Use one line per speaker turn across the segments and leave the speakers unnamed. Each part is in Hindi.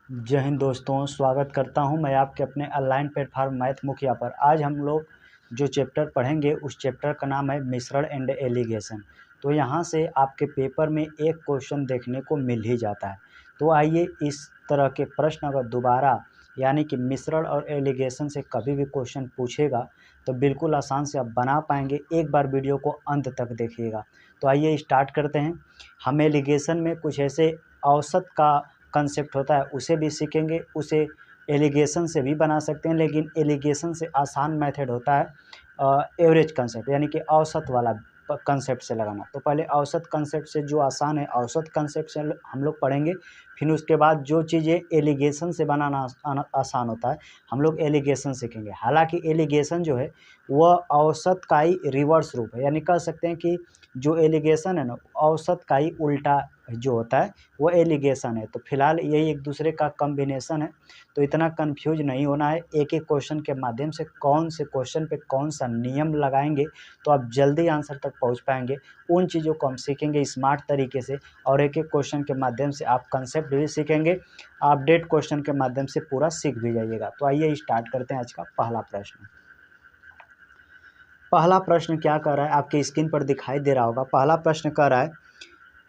जय हिंद दोस्तों, स्वागत करता हूं मैं आपके अपने ऑनलाइन प्लेटफॉर्म मैथ मुखिया पर। आज हम लोग जो चैप्टर पढ़ेंगे उस चैप्टर का नाम है मिश्रण एंड एलिगेशन। तो यहां से आपके पेपर में एक क्वेश्चन देखने को मिल ही जाता है। तो आइए, इस तरह के प्रश्न अगर दोबारा यानी कि मिश्रण और एलिगेशन से कभी भी क्वेश्चन पूछेगा तो बिल्कुल आसान से आप बना पाएंगे। एक बार वीडियो को अंत तक देखिएगा। तो आइए स्टार्ट करते हैं। हम एलिगेशन में कुछ ऐसे औसत का कंसेप्ट होता है उसे भी सीखेंगे। उसे एलिगेशन से भी बना सकते हैं, लेकिन एलिगेशन से आसान मेथड होता है एवरेज कंसेप्ट यानी कि औसत वाला कंसेप्ट से लगाना। तो पहले औसत कंसेप्ट से जो आसान है औसत कंसेप्ट से हम लोग पढ़ेंगे। फिर उसके बाद जो चीज़ें एलिगेशन से बनाना आसान होता है हम लोग एलिगेशन सीखेंगे। हालांकि एलिगेशन जो है वह औसत का ही रिवर्स रूप है, यानी कह सकते हैं कि जो एलिगेशन है ना औसत का ही उल्टा जो होता है वो एलिगेशन है। तो फिलहाल यही एक दूसरे का कॉम्बिनेशन है, तो इतना कंफ्यूज नहीं होना है। एक एक क्वेश्चन के माध्यम से कौन से क्वेश्चन पे कौन सा नियम लगाएंगे तो आप जल्दी आंसर तक पहुंच पाएंगे। उन चीज़ों को हम सीखेंगे स्मार्ट तरीके से, और एक एक क्वेश्चन के माध्यम से आप कंसेप्ट भी सीखेंगे। अपडेट क्वेश्चन के माध्यम से पूरा सीख भी जाइएगा। तो आइए स्टार्ट करते हैं आज का पहला प्रश्न। पहला प्रश्न क्या कर रहा है, आपके स्क्रीन पर दिखाई दे रहा होगा। पहला प्रश्न कर रहा है,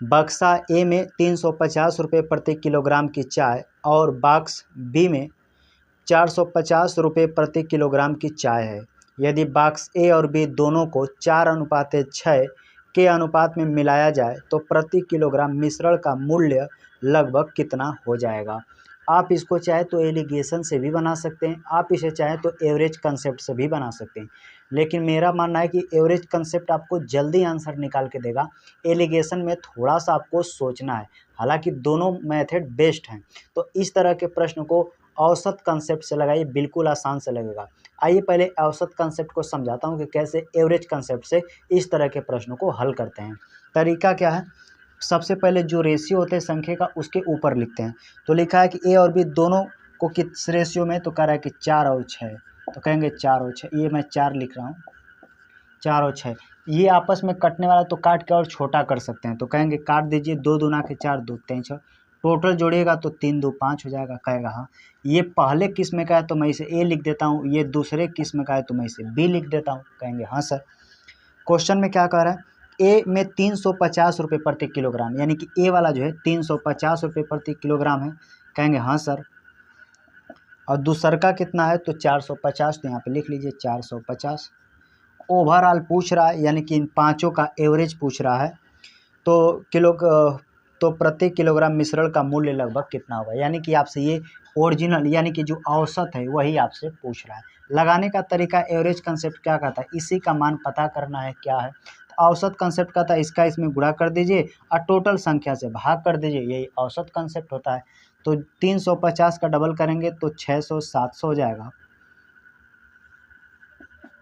बक्सा ए में 350 रुपये प्रति किलोग्राम की चाय और बक्स बी में 450 रुपये प्रति किलोग्राम की चाय है। यदि बक्स ए और बी दोनों को 4:6 के अनुपात में मिलाया जाए तो प्रति किलोग्राम मिश्रण का मूल्य लगभग कितना हो जाएगा। आप इसको चाहे तो एलिगेशन से भी बना सकते हैं, आप इसे चाहे तो एवरेज कंसेप्ट से भी बना सकते हैं, लेकिन मेरा मानना है कि एवरेज कंसेप्ट आपको जल्दी आंसर निकाल के देगा। एलिगेशन में थोड़ा सा आपको सोचना है। हालांकि दोनों मेथड बेस्ट हैं। तो इस तरह के प्रश्न को औसत कंसेप्ट से लगाइए, बिल्कुल आसान से लगेगा। आइए पहले औसत कंसेप्ट को समझाता हूँ कि कैसे एवरेज कंसेप्ट से इस तरह के प्रश्नों को हल करते हैं। तरीका क्या है, सबसे पहले जो रेशियो होते हैं संख्या का उसके ऊपर लिखते हैं। तो लिखा है कि ए और बी दोनों को किस रेशियो में, तो कह रहा है कि 4 और 6, तो कहेंगे 4 और 6। ये मैं 4 लिख रहा हूँ, 4 और 6। ये आपस में कटने वाला तो काट के और छोटा कर सकते हैं, तो कहेंगे काट दीजिए, 2 दूना के 4, 2 3 6, टोटल जोड़िएगा तो 3 2 5 हो जाएगा। कहेगा हाँ। ये पहले किस्म का है तो मैं इसे ए लिख देता हूँ, ये दूसरे किस्म का है तो मैं इसे बी लिख देता हूँ। कहेंगे हाँ सर। क्वेश्चन में क्या कह रहा है, ए में 350 रुपये प्रति किलोग्राम, यानी कि ए वाला जो है 350 रुपये प्रति किलोग्राम है। कहेंगे हाँ सर। और दूसर का कितना है, तो 450, तो यहाँ पे लिख लीजिए 450। ओवरऑल पूछ रहा है, यानी कि इन पांचों का एवरेज पूछ रहा है। तो प्रति किलोग्राम मिश्रण का मूल्य लगभग कितना होगा, यानी कि आपसे ये ओरिजिनल यानी कि जो औसत है वही आपसे पूछ रहा है। लगाने का तरीका एवरेज कंसेप्ट क्या कहता है, इसी का मान पता करना है क्या है। तो औसत कंसेप्ट कहता है इसका इसमें गुणा कर दीजिए और टोटल संख्या से भाग कर दीजिए, यही औसत कंसेप्ट होता है। तो 350 का डबल करेंगे तो 600 700 हो जाएगा।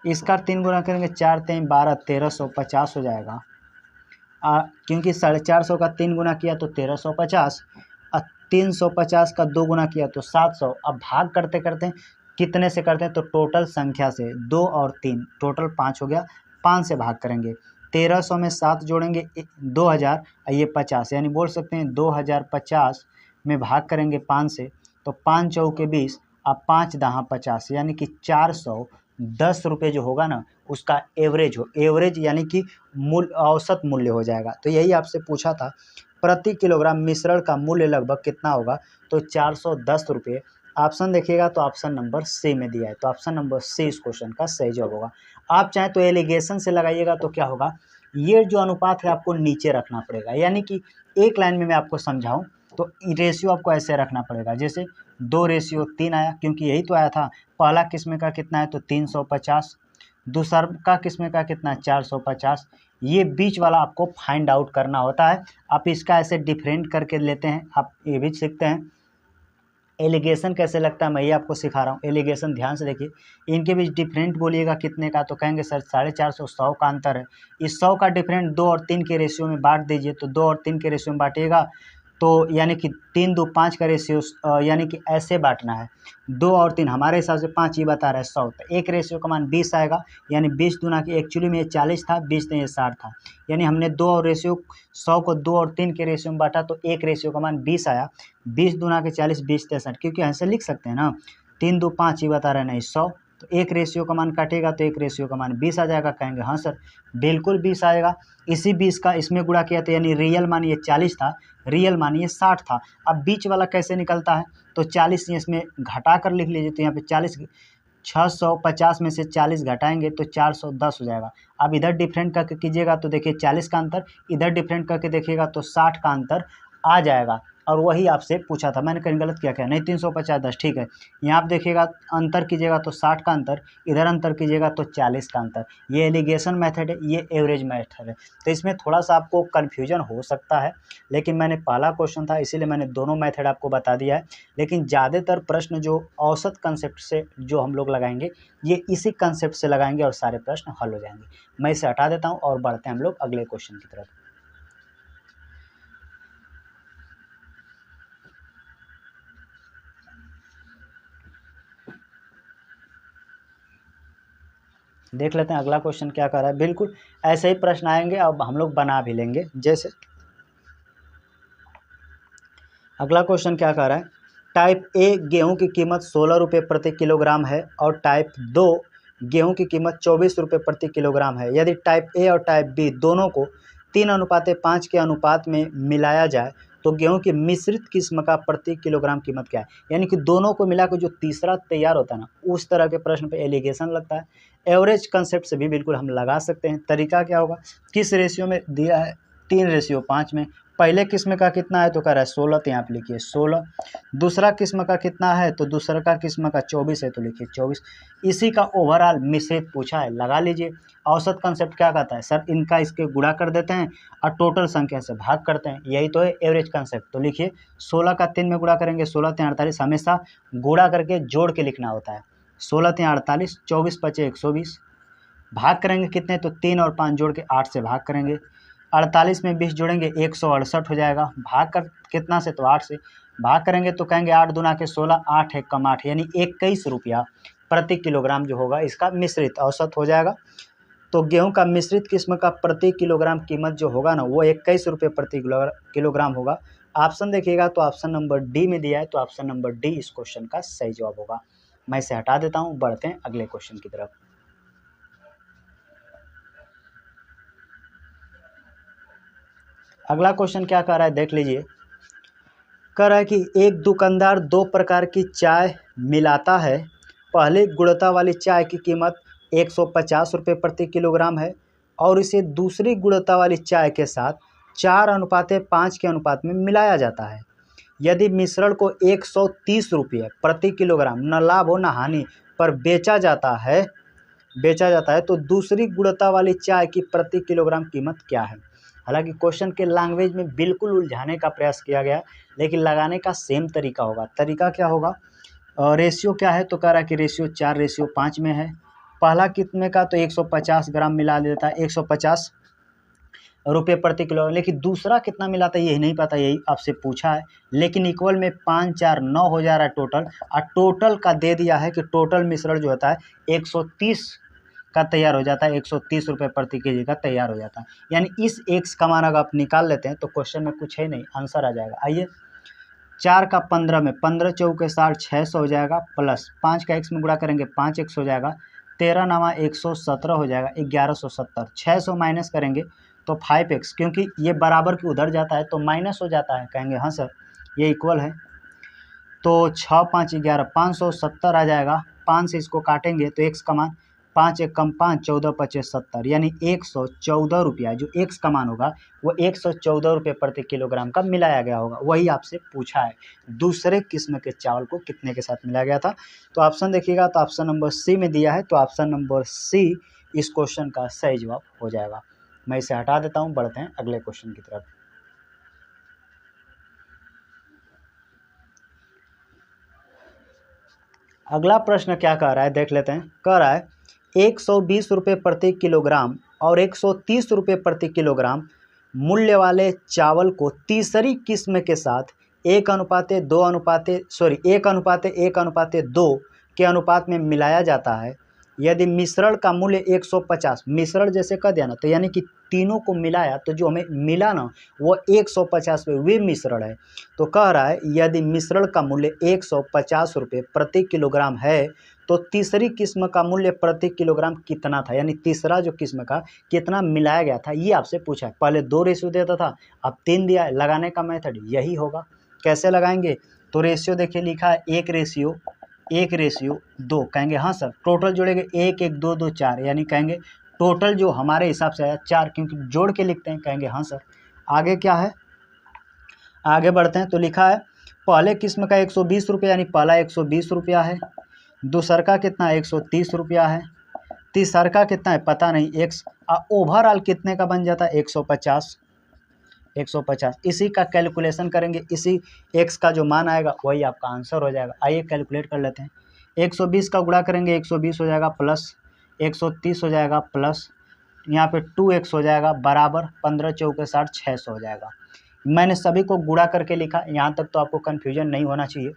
इसका 3 गुना करेंगे, 4 3 12, 1350 हो जाएगा। क्योंकि 450 का 3 गुना किया तो 1350, और 350 का 2 गुना किया तो 700। अब भाग करते करते कितने से करते हैं, तो टोटल संख्या से, 2 और 3 टोटल 5 हो गया। 5 से भाग करेंगे, 1300 में 7 जोड़ेंगे 2000, ये 50, यानी बोल सकते हैं 2050 में भाग करेंगे 5 से, तो 5 चौके 20, अब 5 दहा 50, यानी कि 410 रुपये जो होगा ना उसका एवरेज यानी कि औसत मूल्य हो जाएगा। तो यही आपसे पूछा था, प्रति किलोग्राम मिश्रण का मूल्य लगभग कितना होगा, तो 410 रुपये। ऑप्शन देखिएगा तो ऑप्शन नंबर सी में दिया है, तो ऑप्शन नंबर सी इस क्वेश्चन का सही जवाब होगा। आप चाहें तो एलिगेशन से लगाइएगा तो क्या होगा, ये जो अनुपात है आपको नीचे रखना पड़ेगा, यानी कि एक लाइन में मैं आपको समझाऊं तो रेशियो आपको ऐसे रखना पड़ेगा, जैसे 2:3 आया, क्योंकि यही तो आया था। पहला किस्म का कितना है, तो 350, दूसरा का किस्म का कितना, 450। ये बीच वाला आपको फाइंड आउट करना होता है। आप इसका ऐसे डिफरेंट करके लेते हैं, आप ये भी सीखते हैं। एलिगेशन कैसे लगता है मैं ये आपको सिखा रहा हूँ। एलिगेशन ध्यान से देखिए, इनके बीच डिफरेंट बोलिएगा कितने का, तो कहेंगे सर 450, 100 का अंतर है। इस 100 का डिफरेंट 2 और 3 के रेशियो में बांट दीजिए, तो 2 और 3 के रेशियो में बांटिएगा तो यानी कि 3 2 5 का रेशियो यानी कि ऐसे बांटना है 2 और 3 हमारे हिसाब से 5 ये बता रहा है 100, तो एक रेशियो का मान 20 आएगा। यानी 20 दूना की एक्चुअली में ये 40 था, 20 ने ये 60 था। यानी हमने 2 और रेशियो 100 को 2 और 3 के रेशियो में बांटा तो एक रेशियो का मान 20 आया। 20 दूना के 40, 20 63, क्योंकि ऐसे लिख सकते हैं ना 3 2 5 ये बता रहा है नहीं 100, तो एक रेशियो का मान काटेगा तो एक रेशियो का मान 20 आ जाएगा। कहेंगे हाँ सर बिल्कुल 20 आएगा। इसी 20 का इसमें गुणा किया तो यानी रियल मान ये 40 था, रियल मान ये 60 था। अब बीच वाला कैसे निकलता है, तो 40 इसमें घटा कर लिख लीजिए, तो यहाँ पे 40 650 में से 40 घटाएंगे तो 410 हो जाएगा। अब इधर डिफरेंट करके कीजिएगा तो देखिए 40 का अंतर, इधर डिफरेंट करके देखिएगा तो 60 का अंतर आ जाएगा। और वही आपसे पूछा था, मैंने कहीं गलत किया क्या, नहीं 350 10 ठीक है। यहाँ आप देखिएगा अंतर कीजिएगा तो 60 का अंतर, इधर अंतर कीजिएगा तो 40 का अंतर। ये एलिगेशन मेथड है, ये एवरेज मेथड है। तो इसमें थोड़ा सा आपको कन्फ्यूजन हो सकता है, लेकिन मैंने पहला क्वेश्चन था इसीलिए मैंने दोनों मेथड आपको बता दिया है। लेकिन ज़्यादातर प्रश्न जो औसत कंसेप्ट से जो हम लोग लगाएंगे ये इसी कंसेप्ट से लगाएंगे और सारे प्रश्न हल हो जाएंगे। मैं इसे हटा देता हूँ और बढ़ते हैं हम लोग अगले क्वेश्चन की तरफ। देख लेते हैं अगला क्वेश्चन क्या कर रहा है। बिल्कुल ऐसे ही प्रश्न आएंगे, अब हम लोग बना भी लेंगे। जैसे अगला क्वेश्चन क्या कर रहा है, टाइप ए गेहूं की कीमत 16 रुपये प्रति किलोग्राम है और टाइप 2 गेहूं की कीमत 24 रुपये प्रति किलोग्राम है। यदि टाइप ए और टाइप बी दोनों को 3:5 के अनुपात में मिलाया जाए तो गेहूं की मिश्रित किस्म का प्रति किलोग्राम कीमत क्या है। यानी कि दोनों को मिलाकर जो तीसरा तैयार होता है ना, उस तरह के प्रश्न पे एलिगेशन लगता है। एवरेज कंसेप्ट से भी बिल्कुल हम लगा सकते हैं। तरीका क्या होगा, किस रेशियो में दिया है, 3:5 में। पहले किस्म का कितना है तो कह रहा है 16, तो यहाँ पे लिखिए 16। दूसरा किस्म का कितना है तो दूसरा का किस्म का 24 है तो लिखिए 24। इसी का ओवरऑल मिश्रित पूछा है, लगा लीजिए। औसत कंसेप्ट क्या कहता है, सर इनका इसके गुणा कर देते हैं और टोटल संख्या से भाग करते हैं, यही तो है एवरेज कंसेप्ट। तो लिखिए 16 का 3 में गुणा करेंगे, 16 3 48, हमेशा गुणा करके जोड़ के लिखना होता है। 16 3 48, 24 5 120, भाग करेंगे कितने तो 3 और 5 जोड़ के 8 से भाग करेंगे। 48 में 20 जोड़ेंगे 168 हो जाएगा। भाग कर कितना से तो 8 से भाग करेंगे तो कहेंगे 8 दूना के 16, 8 एक कम 8, यानी 21 रुपया प्रति किलोग्राम जो होगा इसका मिश्रित औसत हो जाएगा। तो गेहूं का मिश्रित किस्म का प्रति किलोग्राम कीमत जो होगा ना वो 21 रुपये प्रति किलोग्राम होगा। ऑप्शन देखिएगा तो ऑप्शन नंबर डी में दिया है, तो ऑप्शन नंबर डी इस क्वेश्चन का सही जवाब होगा। मैं इसे हटा देता हूँ, बढ़ते हैं अगले क्वेश्चन की तरफ। अगला क्वेश्चन क्या कह रहा है देख लीजिए। कह रहा है कि एक दुकानदार 2 प्रकार की चाय मिलाता है। पहले गुणवत्ता वाली चाय की कीमत 150 रुपये प्रति किलोग्राम है और इसे दूसरी गुणवत्ता वाली चाय के साथ 4:5 के अनुपात में मिलाया जाता है। यदि मिश्रण को 130 रुपये प्रति किलोग्राम न लाभ हो न हानि पर बेचा जाता है तो दूसरी गुणवत्ता वाली चाय की प्रति किलोग्राम कीमत क्या है। हालांकि क्वेश्चन के लैंग्वेज में बिल्कुल उलझाने का प्रयास किया गया, लेकिन लगाने का सेम तरीका होगा। तरीका क्या होगा, रेशियो क्या है तो कह रहा है कि रेशियो 4:5 में है। पहला कितने का तो 150 ग्राम मिला देता है, 150 रुपये प्रति किलो। लेकिन दूसरा कितना मिलाता है यही नहीं पता, यही आपसे पूछा है। लेकिन इक्वल में 5 4 9 हो जा रहा है टोटल, और टोटल का दे दिया है कि टोटल मिश्रण जो होता है 130 का तैयार हो जाता है, 130 रुपये प्रति केजी का तैयार हो जाता है। यानी इस एक्स का मान अगर आप निकाल लेते हैं तो क्वेश्चन में कुछ है नहीं, आंसर आ जाएगा। आइए 4 का 15 में 15 चौके 60, 600 हो जाएगा, प्लस 5 का एक्स में गुणा करेंगे 5 एक्स हो जाएगा, 13 नामा 117 हो जाएगा, 1170। 600 माइनस करेंगे तो 5x, क्योंकि ये बराबर की उधर जाता है तो माइनस हो जाता है। कहेंगे हाँ सर ये इक्वल है, तो 6 5 11 570 आ जाएगा। 5 से इसको काटेंगे तो x का मान 5 1 कम 5, 14 25 70, यानी 114 रुपया जो x का मान होगा वो 114 रुपये प्रति किलोग्राम का मिलाया गया होगा। वही आपसे पूछा है दूसरे किस्म के चावल को कितने के साथ मिलाया गया था। तो ऑप्शन देखिएगा तो ऑप्शन नंबर सी में दिया है, तो ऑप्शन नंबर सी इस क्वेश्चन का सही जवाब हो जाएगा। मैं इसे हटा देता हूँ, बढ़ते हैं अगले क्वेश्चन की तरफ। अगला प्रश्न क्या कह रहा है देख लेते हैं। कह रहा है 120 रुपये प्रति किलोग्राम और 130 रुपये प्रति किलोग्राम मूल्य वाले चावल को तीसरी किस्म के साथ 1:1:2 के अनुपात में मिलाया जाता है। यदि मिश्रण का मूल्य 150, मिश्रण जैसे कर दिया ना, तो यानी कि तीनों को मिलाया तो जो हमें मिला ना वो 150 रुपये वे मिश्रण है। तो कह रहा है यदि मिश्रण का मूल्य 150 रुपये प्रति किलोग्राम है तो तीसरी किस्म का मूल्य प्रति किलोग्राम कितना था, यानी तीसरा जो किस्म का कितना मिलाया गया था ये आपसे पूछा है। पहले 2 रेशियो देता था, अब 3 दिया है। लगाने का मेथड यही होगा। कैसे लगाएंगे, तो रेशियो देखिए लिखा है 1:2 कहेंगे हाँ सर। टोटल जोड़ेंगे 1 1 2 2 4, यानी कहेंगे टोटल जो हमारे हिसाब से आया 4, क्योंकि जोड़ के लिखते हैं, कहेंगे हाँ सर। आगे क्या है, आगे बढ़ते हैं। तो लिखा है पहले किस्म का 120 रुपये, यानी पहला 120 रुपया है। दूसर का कितना 130 रुपया है। तीसर का कितना है पता नहीं, एक्स। ओवरऑल कितने का बन जाता है 150। इसी का कैलकुलेशन करेंगे, इसी एक्स का जो मान आएगा वही आपका आंसर हो जाएगा। आइए कैलकुलेट कर लेते हैं। 120 का गुणा करेंगे 120 हो जाएगा, प्लस 130 हो जाएगा, प्लस यहाँ पे 2x हो जाएगा, बराबर 15 चौके 60 600 हो जाएगा। मैंने सभी को गुणा करके लिखा, यहाँ तक तो आपको कन्फ्यूजन नहीं होना चाहिए।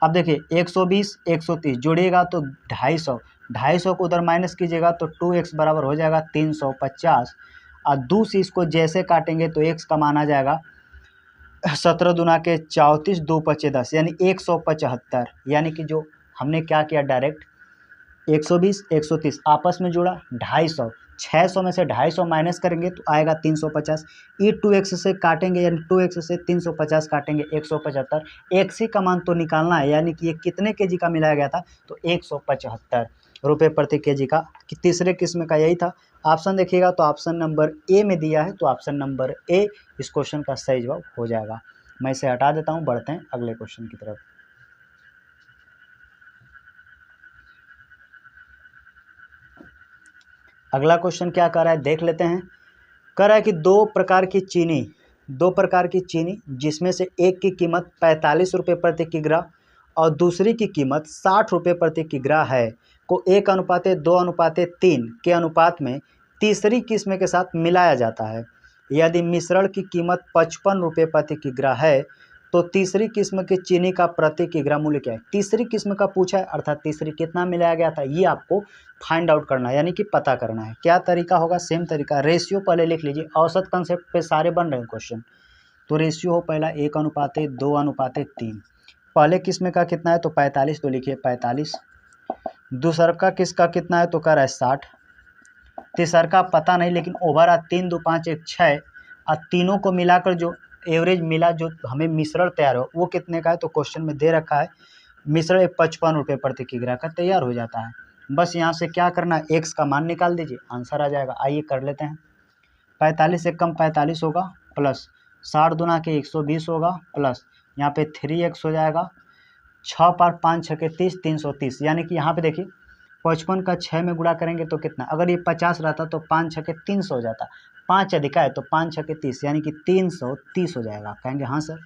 अब देखिए 120 130 जोड़िएगा तो 250 को उधर माइनस कीजिएगा तो 2x बराबर हो जाएगा 350। और दूसरी इसको जैसे काटेंगे तो x का मान आ जाएगा 17 दूना के 34 2 पचे 10, यानी 175। यानी कि जो हमने क्या किया डायरेक्ट 120 130 आपस में जोड़ा, 250 600 में से 250 माइनस करेंगे तो आएगा 350। ये 2x से काटेंगे, यानी 2x से 350 काटेंगे 175। एक्स ही का मान तो निकालना है, यानी कि ये कितने केजी का मिलाया गया था, तो 175 रुपये प्रति केजी का। कि तीसरे किस्म का यही था। ऑप्शन देखिएगा तो ऑप्शन नंबर ए में दिया है, तो ऑप्शन नंबर ए इस क्वेश्चन का सही जवाब हो जाएगा। मैं इसे हटा देता हूँ, बढ़ते हैं अगले क्वेश्चन की तरफ। अगला क्वेश्चन क्या कर रहा है देख लेते हैं। कह रहा है कि दो प्रकार की चीनी जिसमें से एक की कीमत 45 रुपये प्रति किग्रा और दूसरी की कीमत 60 रुपये प्रति किग्रा है को 1:2:3 के अनुपात में तीसरी किस्म के साथ मिलाया जाता है। यदि मिश्रण की कीमत 55 रुपये प्रति किग्रा है तो तीसरी किस्म की चीनी का प्रति किग्रा मूल्य क्या है। तीसरी किस्म का पूछा है, अर्थात तीसरी कितना मिलाया गया था ये आपको फाइंड आउट करना है, यानी कि पता करना है। क्या तरीका होगा, सेम तरीका। रेशियो पहले लिख लीजिए, औसत कंसेप्ट पे सारे बन रहे हैं क्वेश्चन। तो रेशियो हो पहला 1:2:3। पहले किस्म का कितना है तो 45, तो लिखिए 45। दूसर का किसका कितना है तो कह रहा है 60। तीसर का पता नहीं, लेकिन ओवर आ 3 2 5 1 6 और तीनों को मिलाकर जो एवरेज मिला, जो हमें मिश्रण तैयार हो वो कितने का है, तो क्वेश्चन में दे रखा है मिश्रण 55 रुपये प्रति किग्रा का तैयार हो जाता है। बस यहाँ से क्या करना है, एक्स का मान निकाल दीजिए, आंसर आ जाएगा। आइए कर लेते हैं। 45 से कम 45 होगा, प्लस 60 दूना के 120 होगा, प्लस यहाँ पे 3x हो जाएगा, 6 पार 5 6 के 30 330। यानी कि यहाँ पे देखिए 55 का 6 में गुणा करेंगे तो कितना, अगर ये 50 रहता तो 5 6 के 300 हो जाता, 5 अधिका है तो 5 6 के 30, यानी कि 330 हो जाएगा। कहेंगे हाँ सर।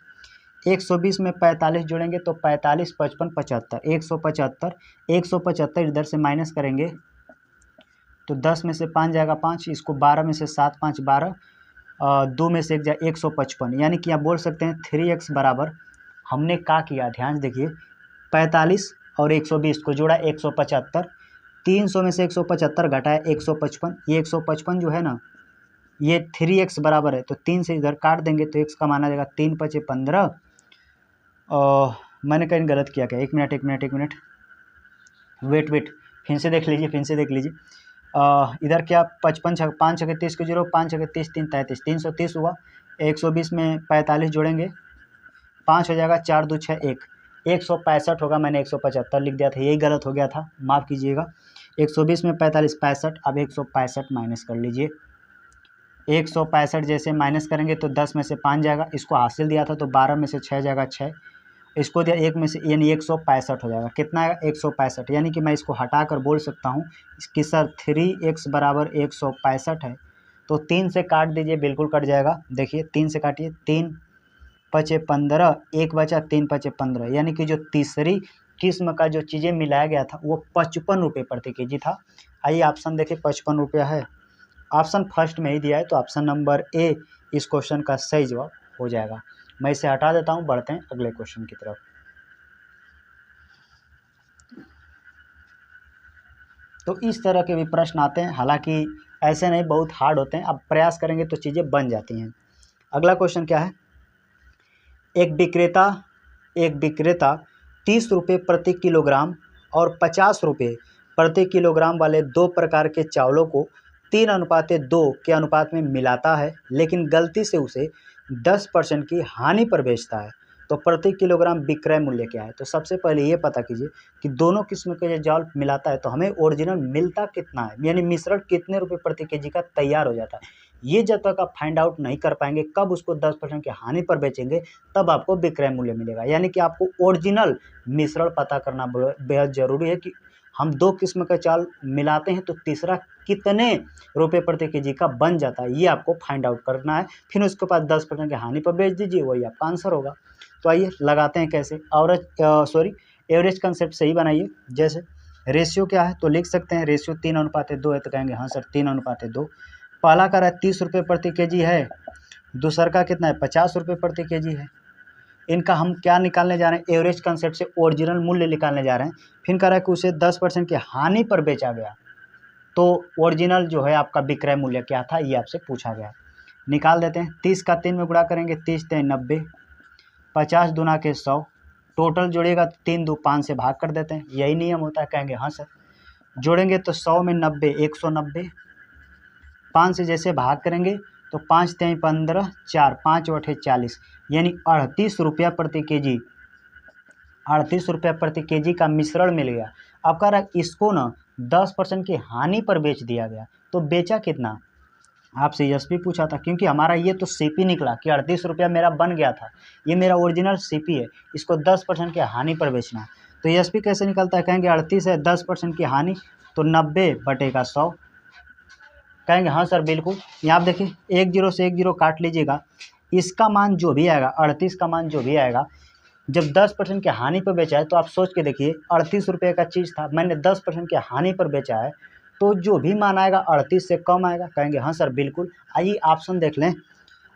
120 में 45 जोड़ेंगे तो 45 55 75 175 इधर से माइनस करेंगे तो 10 में से 5 जाएगा 5, इसको 12 में से 7 5 12, 2 में से 1 जाए 155। यानी कि आप बोल सकते हैं 3x बराबर हमने क्या किया, ध्यान देखिए 45 और 120 को जोड़ा 175, 300 में से 175 घटाया 155। ये 155 जो है ना ये 3x बराबर है, तो 3 से इधर काट देंगे तो x का माना जाएगा 3 5 15। मैंने कहीं गलत किया क्या, एक मिनट वेट फिर से देख लीजिए। इधर क्या 55 5 6 30 को 0 5 6 30 3 33 330 हुआ। 120 में 45 जोड़ेंगे 5 हो जाएगा, 4 2 6 1 165 होगा। मैंने 175 लिख दिया था, यही गलत हो गया था, माफ़ कीजिएगा। 120 में 45 65, अब 165 माइनस कर लीजिए। 165 जैसे माइनस करेंगे तो 10 में से 5 जाएगा, इसको हासिल दिया था तो 12 में से 6 जाएगा 6, इसको दिया 1 में से, यानी 165 हो जाएगा। कितना आएगा 165, यानी कि मैं इसको हटा कर बोल सकता हूँ कि सर 3x बराबर 165 है। तो 3 से काट दीजिए, बिल्कुल कट जाएगा। देखिए 3 से काटिए, 3 5 15, 1 बचा 3 5 15, यानी कि जो तीसरी किस्म का जो चीज़ें मिलाया गया था वो 55 रुपये प्रति केजी था। आइए ऑप्शन देखिए 55 रुपया है, ऑप्शन फर्स्ट में ही दिया है, तो ऑप्शन नंबर ए इस क्वेश्चन का सही जवाब हो जाएगा। मैं इसे हटा देता हूँ, बढ़ते हैं अगले क्वेश्चन की तरफ। तो इस तरह के भी प्रश्न आते हैं, हालांकि ऐसे नहीं, बहुत हार्ड होते हैं, अब प्रयास करेंगे तो चीज़ें बन जाती हैं। अगला क्वेश्चन क्या है, एक विक्रेता 30 रुपये प्रति किलोग्राम और 50 रुपये प्रति किलोग्राम वाले दो प्रकार के चावलों को 3:2 के अनुपात में मिलाता है, लेकिन गलती से उसे 10% की हानि पर बेचता है, तो प्रति किलोग्राम विक्रय मूल्य क्या है। तो सबसे पहले ये पता कीजिए कि दोनों किस्म के जो चावल मिलाता है तो हमें ओरिजिनल मिलता कितना है, यानी मिश्रण कितने रुपये प्रति केजी का तैयार हो जाता है। ये जब तक आप फाइंड आउट नहीं कर पाएंगे कब उसको 10% की हानि पर बेचेंगे, तब आपको विक्रय मूल्य मिलेगा। यानी कि आपको ओरिजिनल मिश्रण पता करना बेहद ज़रूरी है कि हम दो किस्म का चावल मिलाते हैं तो तीसरा कितने रुपए प्रति केजी का बन जाता है, ये आपको फाइंड आउट करना है। फिर उसके बाद 10% की हानि पर बेच दीजिए, वही आपका आंसर होगा। तो आइए लगाते हैं कैसे, एवरेज कंसेप्ट सही बनाइए। जैसे रेशियो क्या है, तो लिख सकते हैं रेशियो 3:2 है, तो कहेंगे हाँ सर 3:2। पहला का रहा 30 रुपये प्रति केजी है, दूसरा का कितना है 50 रुपये प्रति केजी है। इनका हम क्या निकालने जा रहे हैं, एवरेज कंसेप्ट से ओरिजिनल मूल्य निकालने जा रहे हैं। फिर कह रहा है कि उसे 10% की हानि पर बेचा गया, तो ओरिजिनल जो है आपका विक्रय मूल्य क्या था, ये आपसे पूछा गया। निकाल देते हैं, 30 का 3 में गुणा करेंगे, 30 3 90, 50 दूना के 100, टोटल जोड़िएगा तो 3 2 5 से भाग कर देते हैं, यही नियम होता है। कहेंगे हाँ सर, जोड़ेंगे तो 100 में 90 190, 5 से जैसे भाग करेंगे तो 5 3 15, 4 5 8 40, यानी 38 रुपया प्रति केजी, 38 रुपया प्रति केजी का मिश्रण मिल गया। अब कह रहा है इसको ना 10% की हानि पर बेच दिया गया, तो बेचा कितना, आपसे एसपी पूछा था, क्योंकि हमारा ये तो सीपी निकला कि 38 रुपया मेरा बन गया था, ये मेरा ओरिजिनल सीपी है, इसको 10% की हानि पर बेचना है। तो एसपी कैसे निकलता है, कहेंगे 38 है 10% की हानि तो 90/100। कहेंगे हाँ सर बिल्कुल। यहाँ आप देखिए 1 0 से 1 0 काट लीजिएगा, इसका मान जो भी आएगा 38 का मान जो भी आएगा, जब 10% की हानि पर बेचा है तो आप सोच के देखिए 38 रुपये का चीज़ था, मैंने 10% की हानि पर बेचा है, तो जो भी मान आएगा 38 से कम आएगा। कहेंगे हाँ सर बिल्कुल। आइए ऑप्शन देख लें,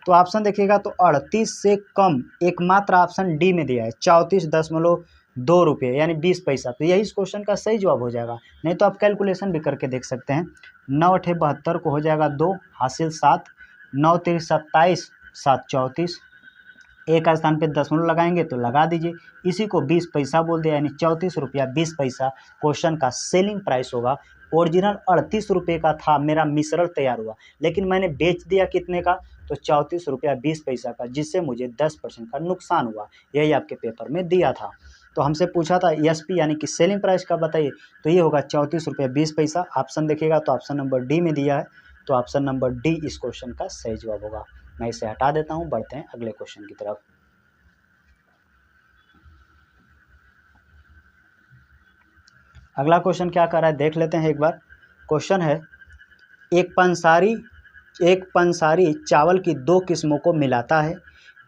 तो ऑप्शन देखिएगा तो 38 से कम एकमात्र ऑप्शन डी में दिया है 34.2 रुपये यानी 20 पैसा, तो यही इस क्वेश्चन का सही जवाब हो जाएगा। नहीं तो आप कैलकुलेशन भी करके देख सकते हैं, 9 8 72 को हो जाएगा 2 हासिल 7, 9 3 27, 7 34, एक स्थान पे दशमलव लगाएंगे तो लगा दीजिए, इसी को 20 पैसा बोल दिया, यानी 34 रुपया 20 पैसा क्वेश्चन का सेलिंग प्राइस होगा। ओरिजिनल 38 रुपये का था, मेरा मिश्रण तैयार हुआ, लेकिन मैंने बेच दिया कितने का, तो 34 रुपया 20 पैसा का, जिससे मुझे 10% का नुकसान हुआ। यही आपके पेपर में दिया था। तो हमसे पूछा था एसपी यानी कि सेलिंग प्राइस का बताइए, तो ये होगा 34 रुपया 20 पैसा। ऑप्शन देखिएगा तो ऑप्शन नंबर डी में दिया है, तो ऑप्शन नंबर डी इस क्वेश्चन का सही जवाब होगा। मैं इसे हटा देता हूँ, बढ़ते हैं अगले क्वेश्चन की तरफ। अगला क्वेश्चन क्या कर रहा है देख लेते हैं एक बार। क्वेश्चन है, एक पंसारी चावल की दो किस्मों को मिलाता है,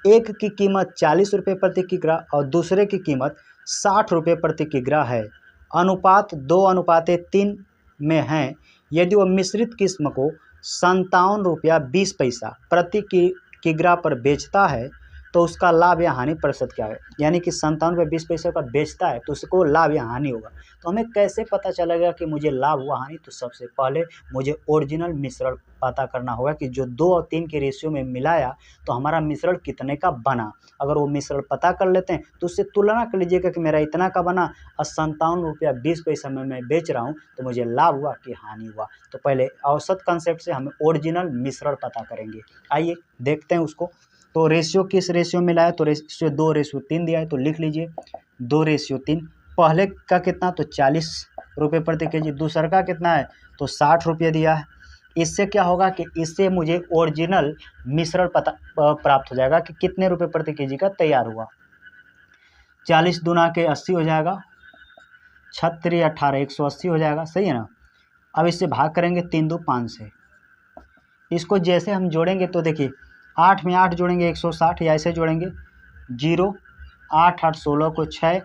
एक की कीमत 40 रुपये प्रति किग्रा और दूसरे की कीमत 60 रुपये प्रति किग्रा है। अनुपात 2:3 में है। यदि वह मिश्रित किस्म को 57 रुपया 20 पैसा प्रति किग्रा पर बेचता है तो उसका लाभ या हानि प्रतिशत क्या है। यानी कि 57 रुपये 20 पैसे का बेचता है तो उसको लाभ या हानि होगा। तो हमें कैसे पता चलेगा कि मुझे लाभ हुआ हानि, तो सबसे पहले मुझे ओरिजिनल मिश्रण पता करना होगा कि जो 2 और 3 के रेशियो में मिलाया तो हमारा मिश्रण कितने का बना। अगर वो मिश्रण पता कर लेते हैं तो उससे तुलना कर लीजिएगा कि मेरा इतना का बना और 57 रुपया 20 पैसा में मैं बेच रहा हूँ, तो मुझे लाभ हुआ कि हानि हुआ। तो पहले औसत कंसेप्ट से हम ओरिजिनल मिश्रण पता करेंगे। आइए देखते हैं उसको। तो रेशियो किस रेशियो मिला है, तो रेशियो 2:3 दिया है, तो लिख लीजिए 2:3। पहले का कितना, तो 40 रुपये प्रति केजी, दूसरा का कितना है तो 60 रुपये दिया है। इससे क्या होगा कि इससे मुझे ओरिजिनल मिश्रण पता प्राप्त हो जाएगा कि कितने रुपये प्रति केजी का तैयार हुआ। 40 दूना के 80 हो जाएगा, 36 18 180 हो जाएगा, सही है ना। अब इससे भाग करेंगे 3 2 5 से। इसको जैसे हम जोड़ेंगे तो देखिए 8 में 8 जोड़ेंगे 160, या ऐसे जोड़ेंगे 0 8 8 16 को 6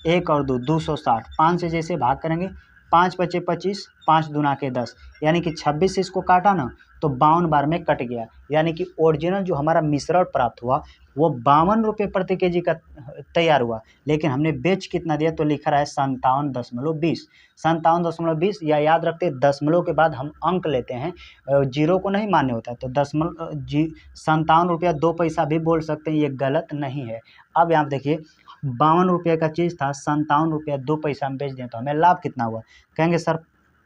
1 और 2 260, 5 से जैसे भाग करेंगे 5 बचे 25, 5 दूना के 10, यानी कि 26 से इसको काटा ना तो 52 बार में कट गया, यानी कि ओरिजिनल जो हमारा मिश्रण प्राप्त हुआ वो 52 रुपये प्रति केजी का तैयार हुआ। लेकिन हमने बेच कितना दिया तो लिखा रहा है 57.20, 57.20, या याद रखते हैं दशमलव के बाद हम अंक लेते हैं, जीरो को नहीं मान्य होता है, तो 57 रुपया 2 पैसा भी बोल सकते हैं, ये गलत नहीं है। अब यहाँ देखिए 52 रुपये का चीज़ था, 57 रुपया 2 पैसा में बेच दें तो हमें लाभ कितना हुआ, कहेंगे सर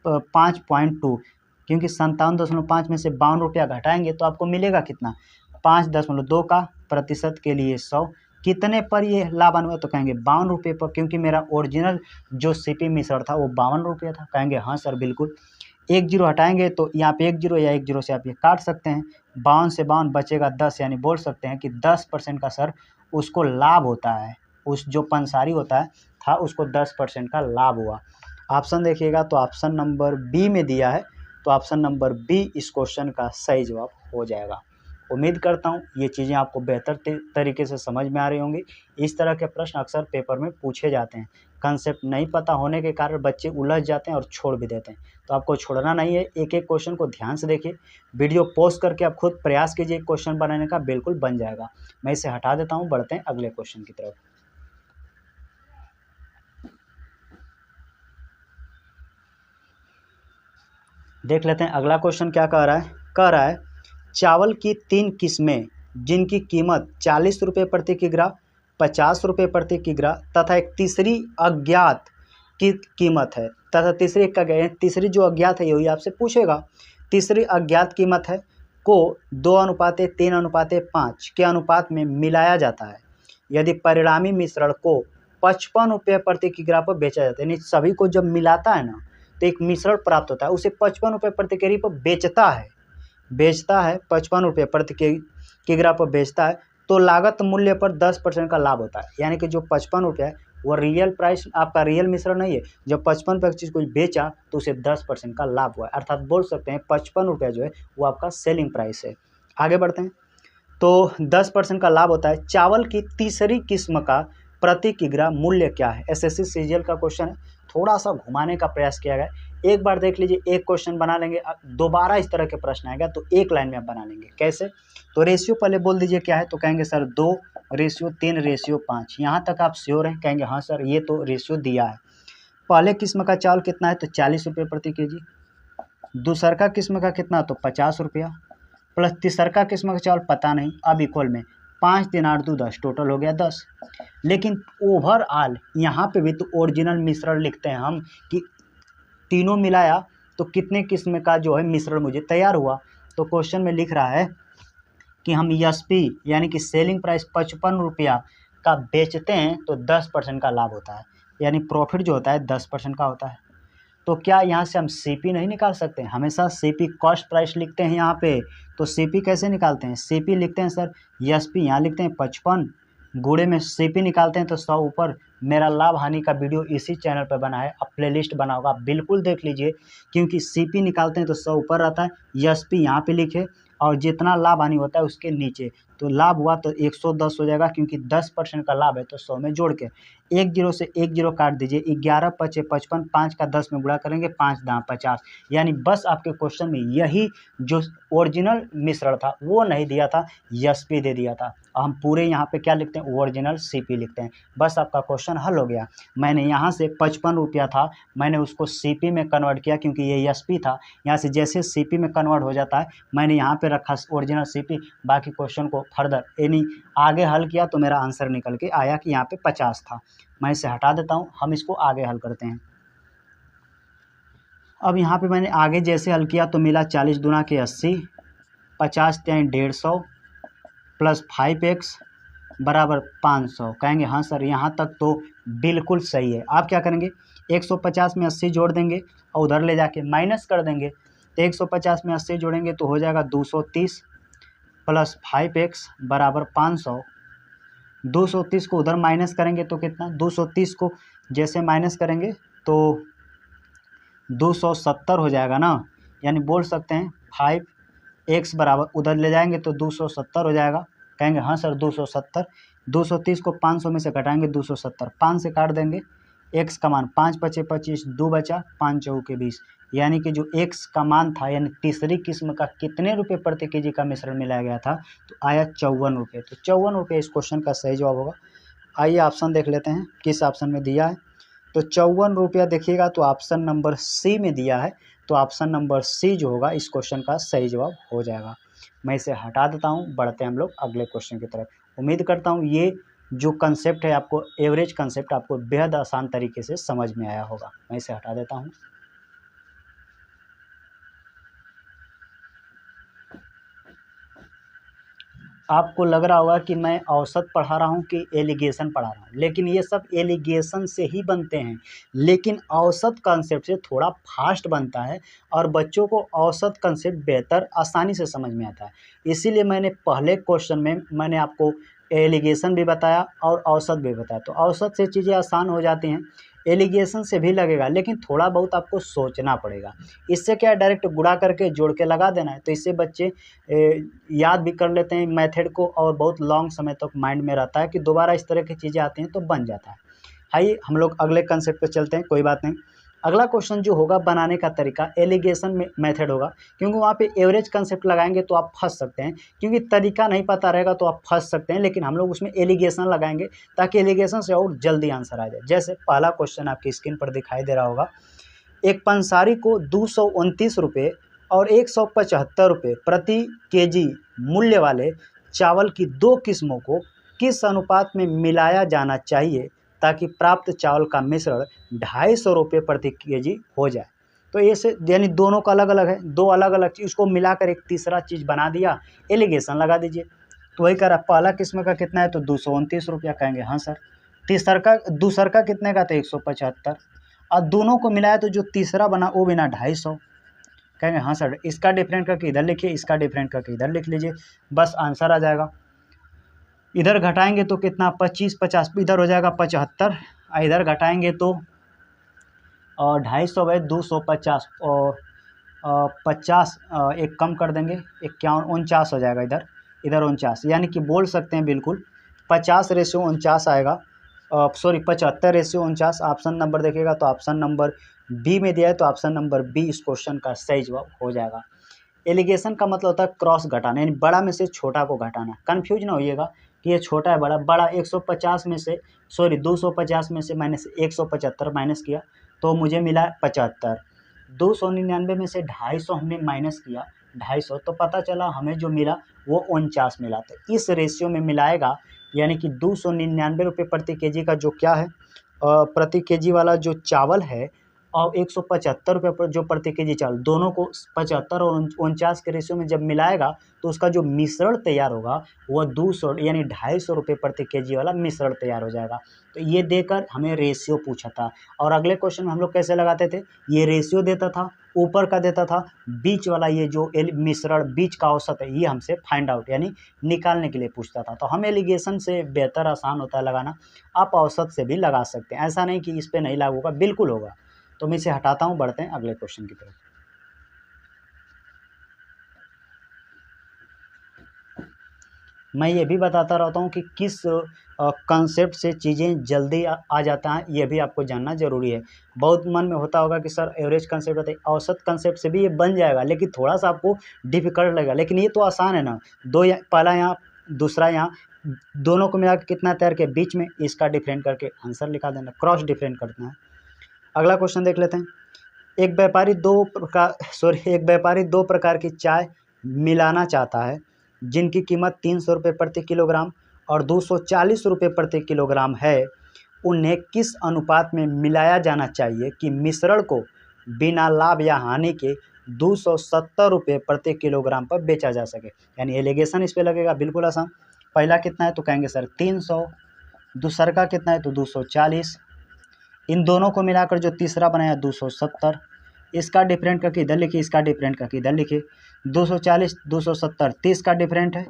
5.2, क्योंकि 57.5 में से 52 रुपया घटाएंगे तो आपको मिलेगा कितना, 5.2 का प्रतिशत के लिए 100, कितने पर ये लाभान्वित हुआ, तो कहेंगे 52 रुपये पर, क्योंकि मेरा ओरिजिनल जो सीपी मिश्रण था वो 52 रुपये था। कहेंगे हाँ सर बिल्कुल, एक जीरो हटाएंगे तो यहाँ पे एक जीरो या एक जीरो से आप ये काट सकते हैं, 52 से 52 बचेगा 10, यानी बोल सकते हैं कि 10% का सर उसको लाभ होता है, उस जो पंसारी होता है था उसको 10% का लाभ हुआ। ऑप्शन देखिएगा तो ऑप्शन नंबर बी में दिया है, तो ऑप्शन नंबर बी इस क्वेश्चन का सही जवाब हो जाएगा। उम्मीद करता हूँ ये चीज़ें आपको बेहतर तरीके से समझ में आ रही होंगी। इस तरह के प्रश्न अक्सर पेपर में पूछे जाते हैं, कंसेप्ट नहीं पता होने के कारण बच्चे उलझ जाते हैं और छोड़ भी देते हैं, तो आपको छोड़ना नहीं है, एक एक क्वेश्चन को ध्यान से देखिए, वीडियो पॉज करके आप खुद प्रयास कीजिए क्वेश्चन बनाने का, बिल्कुल बन जाएगा। मैं इसे हटा देता हूँ, बढ़ते हैं अगले क्वेश्चन की तरफ। देख लेते हैं अगला क्वेश्चन क्या कह रहा है चावल की 3 किस्में जिनकी कीमत 40 रुपये प्रति किग्रा, 50 रुपये प्रति किग्रा तथा एक तीसरी अज्ञात की कीमत है, तथा तीसरी जो अज्ञात है यही आपसे पूछेगा। तीसरी अज्ञात कीमत है को 2:3:5 के अनुपात में मिलाया जाता है, यदि परिणामी मिश्रण को 55 रुपये प्रति किग्रा पर बेचा जाता है, यानी सभी को जब मिलाता है ना तो एक मिश्रण प्राप्त होता है, उसे 55 रुपये प्रति केजी पर बेचता है 55 रुपये प्रति किग्रा पर बेचता है, तो लागत मूल्य पर 10% का लाभ होता है, यानी कि जो 55 रुपये है वो रियल प्राइस आपका रियल मिश्रण नहीं है, जब 55 रुपये की चीज़ कोई बेचा तो उसे 10% का लाभ हुआ है, अर्थात बोल सकते हैं 55 रुपये जो है वो आपका सेलिंग प्राइस है। आगे बढ़ते हैं, तो 10% का लाभ होता है। चावल की तीसरी किस्म का प्रति किग्रा मूल्य क्या है, एसएससी सीजीएल का क्वेश्चन है, थोड़ा सा घुमाने का प्रयास किया गया, एक बार देख लीजिए, एक क्वेश्चन बना लेंगे, दोबारा इस तरह के प्रश्न आएगा तो एक लाइन में आप बना लेंगे। कैसे, तो रेशियो पहले बोल दीजिए क्या है, तो कहेंगे सर 2:3:5, यहाँ तक आप श्योर हैं, कहेंगे हाँ सर ये तो रेशियो दिया है। पहले किस्म का चावल कितना है, तो 40 रुपये प्रति केजी, दूसरका किस्म का कितना, तो 50 रुपया, प्लस तीसरका किस्म का चावल पता नहीं, अब इक्वल में 5 3 8 2 10, टोटल हो गया 10। लेकिन ओवरऑल यहाँ पे भी तो ओरिजिनल मिश्रण लिखते हैं हम कि तीनों मिलाया तो कितने किस्म का जो है मिश्रण मुझे तैयार हुआ, तो क्वेश्चन में लिख रहा है कि हम एसपी यानी कि सेलिंग प्राइस 55 रुपया का बेचते हैं तो 10% का लाभ होता है, यानी प्रॉफिट जो होता है 10% का होता है। तो क्या यहाँ से हम सीपी नहीं निकाल सकते, हमेशा सीपी कॉस्ट प्राइस लिखते हैं यहाँ पे, तो सीपी कैसे निकालते हैं, सीपी लिखते हैं सर एसपी, यहाँ लिखते हैं 55 गुणे में सीपी निकालते हैं तो 100 ऊपर। मेरा लाभ हानि का वीडियो इसी चैनल पर बना है, अब प्लेलिस्ट बना होगा, बिल्कुल देख लीजिए, क्योंकि सीपी निकालते हैं तो 100 ऊपर रहता है, एसपी यहाँ पे लिखे और जितना लाभ हानि होता है उसके नीचे, तो लाभ हुआ तो 110 हो जाएगा, क्योंकि 10% का लाभ है तो 100 में जोड़ के एक जीरो से एक जीरो काट दीजिए, 11 पचे 55, 5 का 10 में गुणा करेंगे, 5 दाम 50, यानी बस आपके क्वेश्चन में यही जो ओरिजिनल मिश्रण था वो नहीं दिया था, एसपी दे दिया था। हम पूरे यहाँ पे क्या लिखते हैं, ओरिजिनल सीपी लिखते हैं, बस आपका क्वेश्चन हल हो गया। मैंने यहाँ से 55 रुपया था, मैंने उसको सीपी में कन्वर्ट किया, क्योंकि ये एसपी था, यहाँ से जैसे सीपी में कन्वर्ट हो जाता है मैंने यहाँ पे रखा ओरिजिनल सीपी, बाकी क्वेश्चन को फर्दर यानी आगे हल किया तो मेरा आंसर निकल के आया कि यहाँ पे 50 था। मैं इसे हटा देता हूँ, हम इसको आगे हल करते हैं। अब यहाँ पे मैंने आगे जैसे हल किया तो मिला 40 दूना के 80, 50 त्याई 150 प्लस 5x बराबर 500। कहेंगे हाँ सर यहाँ तक तो बिल्कुल सही है। आप क्या करेंगे, 150 में 80 जोड़ देंगे और उधर ले जाके माइनस कर देंगे, तो 150 में 80 जोड़ेंगे तो हो जाएगा 230 प्लस 5x बराबर 500। 230 को उधर माइनस करेंगे तो कितना, 230 को जैसे माइनस करेंगे तो 270 हो जाएगा ना, यानी बोल सकते हैं 5x बराबर उधर ले जाएंगे तो 270 हो जाएगा। कहेंगे हाँ सर 270, 230 को 500 में से घटाएंगे 270, 5 से काट देंगे एक्स का मान 5 पचे 25, 2 बचा 5 चौके 20, यानी कि जो एक्स का मान था यानी तीसरी किस्म का कितने रुपए प्रति केजी का मिश्रण मिलाया गया था, तो आया 54 रुपये। तो 54 रुपये इस क्वेश्चन का सही जवाब होगा। आइए ऑप्शन देख लेते हैं किस ऑप्शन में दिया है। तो 54 रुपया देखिएगा तो ऑप्शन नंबर सी में दिया है, तो ऑप्शन नंबर सी जो होगा इस क्वेश्चन का सही जवाब हो जाएगा। मैं इसे हटा देता हूँ, बढ़ते हैं हम लोग अगले क्वेश्चन की तरफ। उम्मीद करता हूँ ये जो कंसेप्ट है आपको, एवरेज कंसेप्ट आपको बेहद आसान तरीके से समझ में आया होगा। मैं इसे हटा देता हूँ। आपको लग रहा होगा कि मैं औसत पढ़ा रहा हूँ कि एलिगेशन पढ़ा रहा हूँ, लेकिन ये सब एलिगेशन से ही बनते हैं, लेकिन औसत कंसेप्ट से थोड़ा फास्ट बनता है और बच्चों को औसत कंसेप्ट बेहतर आसानी से समझ में आता है। इसीलिए मैंने पहले क्वेश्चन में मैंने आपको एलिगेशन भी बताया और औसत भी बताया। तो औसत से चीज़ें आसान हो जाती हैं, एलिगेशन से भी लगेगा, लेकिन थोड़ा बहुत आपको सोचना पड़ेगा। इससे क्या डायरेक्ट गुणा करके जोड़ के लगा देना है, तो इससे बच्चे याद भी कर लेते हैं मेथड को और बहुत लॉन्ग समय तक माइंड में रहता है कि दोबारा इस तरह की चीज़ें आती हैं तो बन जाता है। आइए हम लोग अगले कंसेप्ट पे चलते हैं, कोई बात नहीं। अगला क्वेश्चन जो होगा बनाने का तरीका एलिगेशन में मेथड होगा, क्योंकि वहाँ पे एवरेज कंसेप्ट लगाएंगे तो आप फंस सकते हैं, क्योंकि तरीका नहीं पता रहेगा तो आप फंस सकते हैं, लेकिन हम लोग उसमें एलिगेशन लगाएंगे ताकि एलिगेशन से और जल्दी आंसर आ जाए। जैसे पहला क्वेश्चन आपकी स्क्रीन पर दिखाई दे रहा होगा, एक पंसारी को 229 रुपये और 175 रुपये प्रति केजी मूल्य वाले चावल की दो किस्मों को किस अनुपात में मिलाया जाना चाहिए ताकि प्राप्त चावल का मिश्रण 250 रुपये प्रति केजी हो जाए। तो ये से यानी दोनों का अलग अलग है, दो अलग अलग चीज़ को मिलाकर एक तीसरा चीज़ बना दिया, एलिगेशन लगा दीजिए। तो वही कह रहा पहला किस्म का कितना है, तो 229 रुपया कहेंगे हाँ सर। दूसर का कितने का, तो 175, और दोनों को मिलाया तो जो तीसरा बना वो बिना 250, कहेंगे हाँ सर। इसका डिफरेंट करके इधर लिखिए, इसका डिफरेंट करके इधर लिख लीजिए, बस आंसर आ जाएगा। इधर घटाएंगे तो कितना, 25 50 इधर हो जाएगा 75, इधर घटाएंगे तो 250 बाई 250 और 50 एक कम कर देंगे, 51 49 हो जाएगा, इधर 49, यानी कि बोल सकते हैं बिल्कुल 50:49 आएगा। सॉरी 75:49। ऑप्शन नंबर देखिएगा तो ऑप्शन नंबर बी में दिया है, तो ऑप्शन नंबर बी इस क्वेश्चन का सही जवाब हो जाएगा। एलिगेशन का मतलब होता है क्रॉस घटाना, यानी बड़ा में से छोटा को घटाना। कंफ्यूज ना होइएगा कि ये छोटा है बड़ा, बड़ा 150 में से 250 में से मैंने 175 माइनस किया तो मुझे मिला 75। 299 में से 250 हमने माइनस किया 250, तो पता चला हमें जो मिला वो 49 मिला। तो इस रेशियो में मिलाएगा, यानी कि 299 रुपये प्रति केजी का जो क्या है प्रति केजी वाला जो चावल है, और 175 रुपये पर जो प्रति केजी चावल, दोनों को 75 और 49 के रेशियो में जब मिलाएगा तो उसका जो मिश्रण तैयार होगा वह 200 यानी 250 रुपये प्रति केजी वाला मिश्रण तैयार हो जाएगा। तो ये देकर हमें रेशियो पूछा था, और अगले क्वेश्चन में हम लोग कैसे लगाते थे, ये रेशियो देता था, ऊपर का देता था, बीच वाला ये जो मिश्रण बीच का औसत है ये हमसे फाइंड आउट यानी निकालने के लिए पूछता था। तो हम एलिगेशन से बेहतर आसान होता है लगाना, आप औसत से भी लगा सकते हैं, ऐसा नहीं कि इस पर नहीं लागू होगा, बिल्कुल होगा। तो मैं इसे हटाता हूं, बढ़ते हैं अगले क्वेश्चन की तरफ। मैं ये भी बताता रहता हूं कि किस कंसेप्ट से चीज़ें जल्दी आ जाता है, ये भी आपको जानना जरूरी है। बहुत मन में होता होगा कि सर एवरेज कंसेप्ट बताइए, औसत कंसेप्ट से भी ये बन जाएगा, लेकिन थोड़ा सा आपको डिफिकल्ट लगेगा, लेकिन ये तो आसान है ना। पहला यहाँ दूसरा यहाँ, दोनों को मिला के कितना तैयार किया, बीच में इसका डिफरेंट करके आंसर लिखा देना, क्रॉस डिफरेंट करना है। अगला क्वेश्चन देख लेते हैं। एक व्यापारी दो प्रकार की चाय मिलाना चाहता है जिनकी कीमत 300 रुपये प्रति किलोग्राम और 240 रुपये प्रति किलोग्राम है। उन्हें किस अनुपात में मिलाया जाना चाहिए कि मिश्रण को बिना लाभ या हानि के 270 रुपये प्रति किलोग्राम पर बेचा जा सके। यानी एलिगेशन इस पे लगेगा, बिल्कुल आसान। पहला कितना है तो कहेंगे सर 300, दूसरा का कितना है तो 240, इन दोनों को मिलाकर जो तीसरा बनाया 270, इसका डिफरेंट करके इधर लिखिए, इसका डिफरेंट करके इधर लिखिए। 240 270 30 का डिफरेंट है,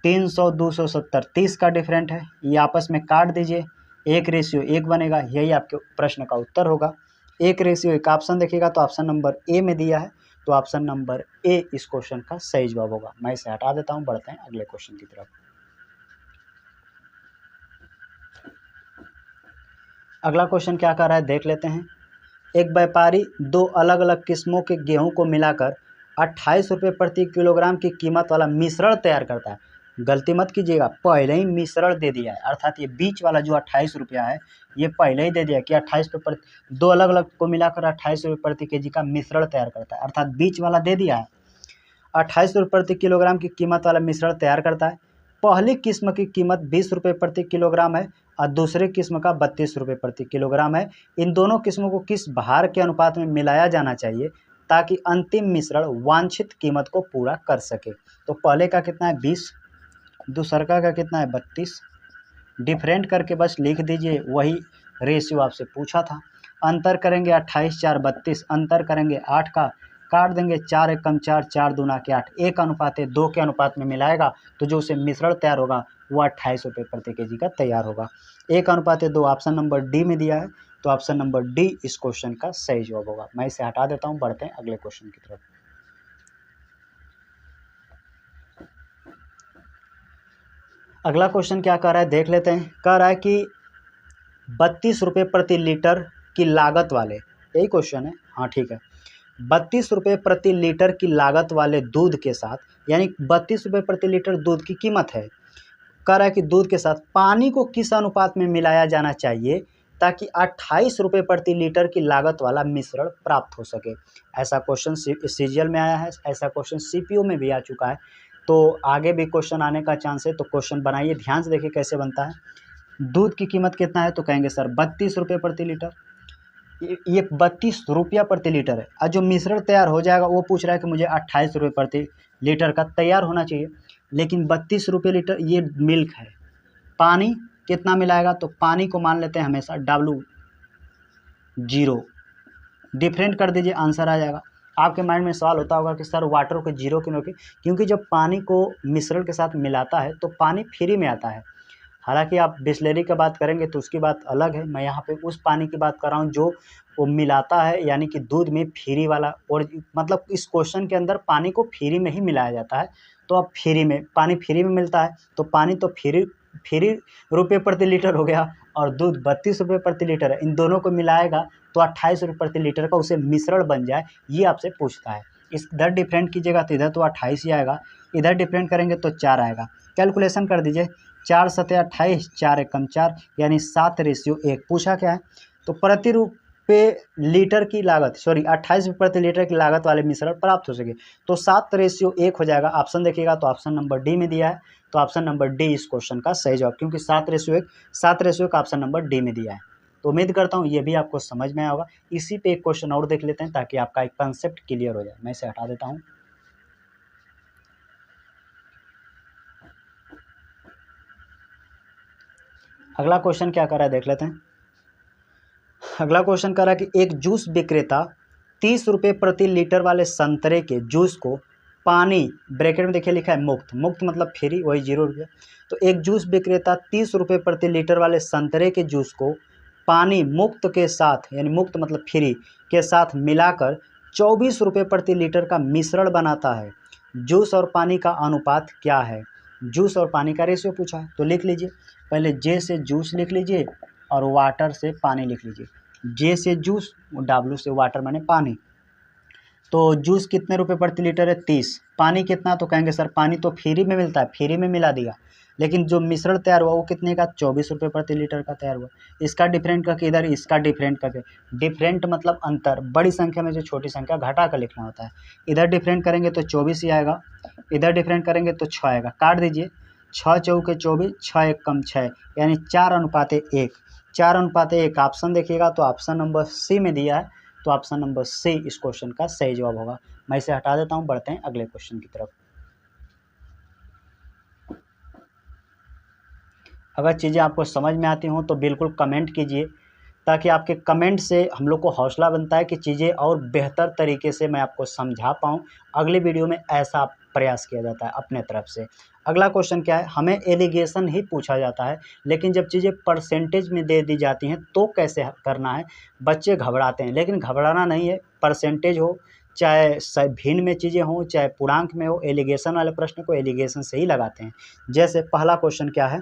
300 270 30 का डिफरेंट है, ये आपस में काट दीजिए, 1:1 बनेगा, यही आपके प्रश्न का उत्तर होगा। 1:1 ऑप्शन देखिएगा तो ऑप्शन नंबर ए में दिया है, तो ऑप्शन नंबर ए इस क्वेश्चन का सही जवाब होगा। मैं इसे हटा देता हूँ, बढ़ते हैं अगले क्वेश्चन की तरफ। अगला क्वेश्चन क्या कर रहा है देख लेते हैं। एक व्यापारी दो अलग अलग किस्मों के गेहूं को मिलाकर 28 रुपये प्रति किलोग्राम की कीमत वाला मिश्रण तैयार करता है। गलती मत कीजिएगा, पहले ही मिश्रण दे दिया है, अर्थात ये बीच वाला जो 28 रुपया है ये पहले ही दे दिया कि 28 रुपये प्रति, दो अलग अलग को मिलाकर 28 रुपये प्रति केजी का मिश्रण तैयार करता है, अर्थात बीच वाला दे दिया है। 28 रुपये प्रति किलोग्राम की कीमत वाला मिश्रण तैयार करता है। पहली किस्म की कीमत 20 रुपये प्रति किलोग्राम है और दूसरे किस्म का 32 रुपये प्रति किलोग्राम है। इन दोनों किस्मों को किस भार के अनुपात में मिलाया जाना चाहिए ताकि अंतिम मिश्रण वांछित कीमत को पूरा कर सके। तो पहले का कितना है 20, दूसरा का कितना है 32, डिफरेंट करके बस लिख दीजिए, वही रेशियो आपसे पूछा था। अंतर करेंगे 28 4 32, अंतर करेंगे 8 का, काट देंगे 4 1 कम 4, 4 दूना के 8, 1:2 के अनुपात में मिलाएगा तो जो उसे मिश्रण तैयार होगा वो 28 रुपये प्रति केजी का तैयार होगा। 1:2 ऑप्शन नंबर डी में दिया है, तो ऑप्शन नंबर डी इस क्वेश्चन का सही जवाब होगा। मैं इसे हटा देता हूँ, बढ़ते हैं अगले क्वेश्चन की तरफ। अगला क्वेश्चन क्या कह रहा है देख लेते हैं। कह रहा है कि 32 रुपये प्रति लीटर की लागत वाले, यही क्वेश्चन है, हाँ ठीक है, 32 रुपये प्रति लीटर की लागत वाले दूध के साथ, यानी 32 रुपये प्रति लीटर दूध की कीमत है। कह रहा है कि दूध के साथ पानी को किस अनुपात में मिलाया जाना चाहिए ताकि 28 रुपये प्रति लीटर की लागत वाला मिश्रण प्राप्त हो सके। ऐसा क्वेश्चन सीजीएल में आया है, ऐसा क्वेश्चन सीपीओ में भी आ चुका है, तो आगे भी क्वेश्चन आने का चांस है। तो क्वेश्चन बनाइए, ध्यान से देखिए कैसे बनता है। दूध की कीमत कितना है तो कहेंगे सर 32 रुपये प्रति लीटर, ये 32 रुपया प्रति लीटर है। और जो मिश्रण तैयार हो जाएगा वो पूछ रहा है कि मुझे 28 रुपये प्रति लीटर का तैयार होना चाहिए, लेकिन 32 रुपये लीटर ये मिल्क है। पानी कितना मिलाएगा तो पानी को मान लेते हैं हमेशा W0, डिफरेंट कर दीजिए, आंसर आ जाएगा। आपके माइंड में सवाल होता होगा कि सर वाटर को जीरो क्यों रखें, क्योंकि जब पानी को मिश्रण के साथ मिलाता है तो पानी फ्री में आता है। हालांकि आप बिस्लेरी की बात करेंगे तो उसकी बात अलग है, मैं यहाँ पे उस पानी की बात कर रहा हूँ जो वो मिलाता है, यानी कि दूध में फ्री वाला। और मतलब इस क्वेश्चन के अंदर पानी को फ्री में ही मिलाया जाता है, तो अब फ्री में पानी फ्री में मिलता है तो पानी तो फ्री रुपये प्रति लीटर हो गया और दूध 32 रुपये प्रति लीटर है। इन दोनों को मिलाएगा तो 28 रुपये प्रति लीटर का उसे मिश्रण बन जाए, ये आपसे पूछता है। इधर डिफरेंट कीजिएगा तो इधर तो 28 ही आएगा, इधर डिफरेंट करेंगे तो 4 आएगा। कैलकुलेशन कर दीजिए, 4 7 28, 4 1 कम 4, यानी 7:1। पूछा क्या है तो प्रति रुपये लीटर की लागत, 28 रुपये प्रति लीटर की लागत वाले मिश्रण प्राप्त हो सके, तो 7:1 हो जाएगा। ऑप्शन देखिएगा तो ऑप्शन नंबर डी में दिया है, तो ऑप्शन नंबर डी इस क्वेश्चन का सही जवाब, क्योंकि 7:1 का ऑप्शन नंबर डी में दिया है। तो उम्मीद करता हूँ ये भी आपको समझ में आया होगा। इसी पे एक क्वेश्चन और देख लेते हैं ताकि आपका एक कंसेप्ट क्लियर हो जाए। मैं इसे हटा देता हूँ। अगला क्वेश्चन क्या कर रहा है देख लेते हैं। अगला क्वेश्चन कर रहा है कि एक जूस विक्रेता 30 रुपये प्रति लीटर वाले संतरे के जूस को पानी, ब्रैकेट में देखिए लिखा है मुक्त, मुक्त मतलब फ्री, वही 0 रुपये। तो एक जूस विक्रेता 30 रुपये प्रति लीटर वाले संतरे के जूस को पानी मुक्त के साथ, यानी मुक्त मतलब फ्री के साथ मिलाकर 24 रुपये प्रति लीटर का मिश्रण बनाता है। जूस और पानी का अनुपात क्या है? जूस और पानी का रेशियो पूछा है, तो लिख लीजिए। पहले जे से जूस लिख लीजिए और वाटर से पानी लिख लीजिए। जे से जूस, W से वाटर माने पानी। तो जूस कितने रुपए प्रति लीटर है? 30। पानी कितना? तो कहेंगे सर पानी तो फ्री में मिलता है, फ्री में मिला दिया, लेकिन जो मिश्रण तैयार हुआ वो कितने का? 24 रुपये प्रति लीटर का तैयार हुआ। इसका डिफरेंट करके इधर, इसका डिफरेंट करके, डिफरेंट मतलब अंतर, बड़ी संख्या में जो छोटी संख्या घटा कर लिखना होता है। इधर डिफरेंट करेंगे तो 24 ही आएगा, इधर डिफरेंट करेंगे तो 6 आएगा। काट दीजिए, 6 चौके 24, 6 1 कम 6, यानी 4:1। 4:1 ऑप्शन देखिएगा तो ऑप्शन नंबर सी में दिया है, तो ऑप्शन नंबर सी इस क्वेश्चन का सही जवाब होगा। मैं इसे हटा देता हूं, बढ़ते हैं अगले क्वेश्चन की तरफ। अगर चीज़ें आपको समझ में आती हों तो बिल्कुल कमेंट कीजिए, ताकि आपके कमेंट से हम लोग को हौसला बनता है कि चीज़ें और बेहतर तरीके से मैं आपको समझा पाऊँ। अगले वीडियो में ऐसा प्रयास किया जाता है अपने तरफ से। अगला क्वेश्चन क्या है? हमें एलिगेशन ही पूछा जाता है, लेकिन जब चीज़ें परसेंटेज में दे दी जाती हैं तो कैसे करना है? बच्चे घबराते हैं, लेकिन घबराना नहीं है। परसेंटेज हो चाहे भिन्न में चीज़ें हों, चाहे पूर्णांक में हो, एलिगेशन वाले प्रश्न को एलिगेशन से ही लगाते हैं। जैसे पहला क्वेश्चन क्या है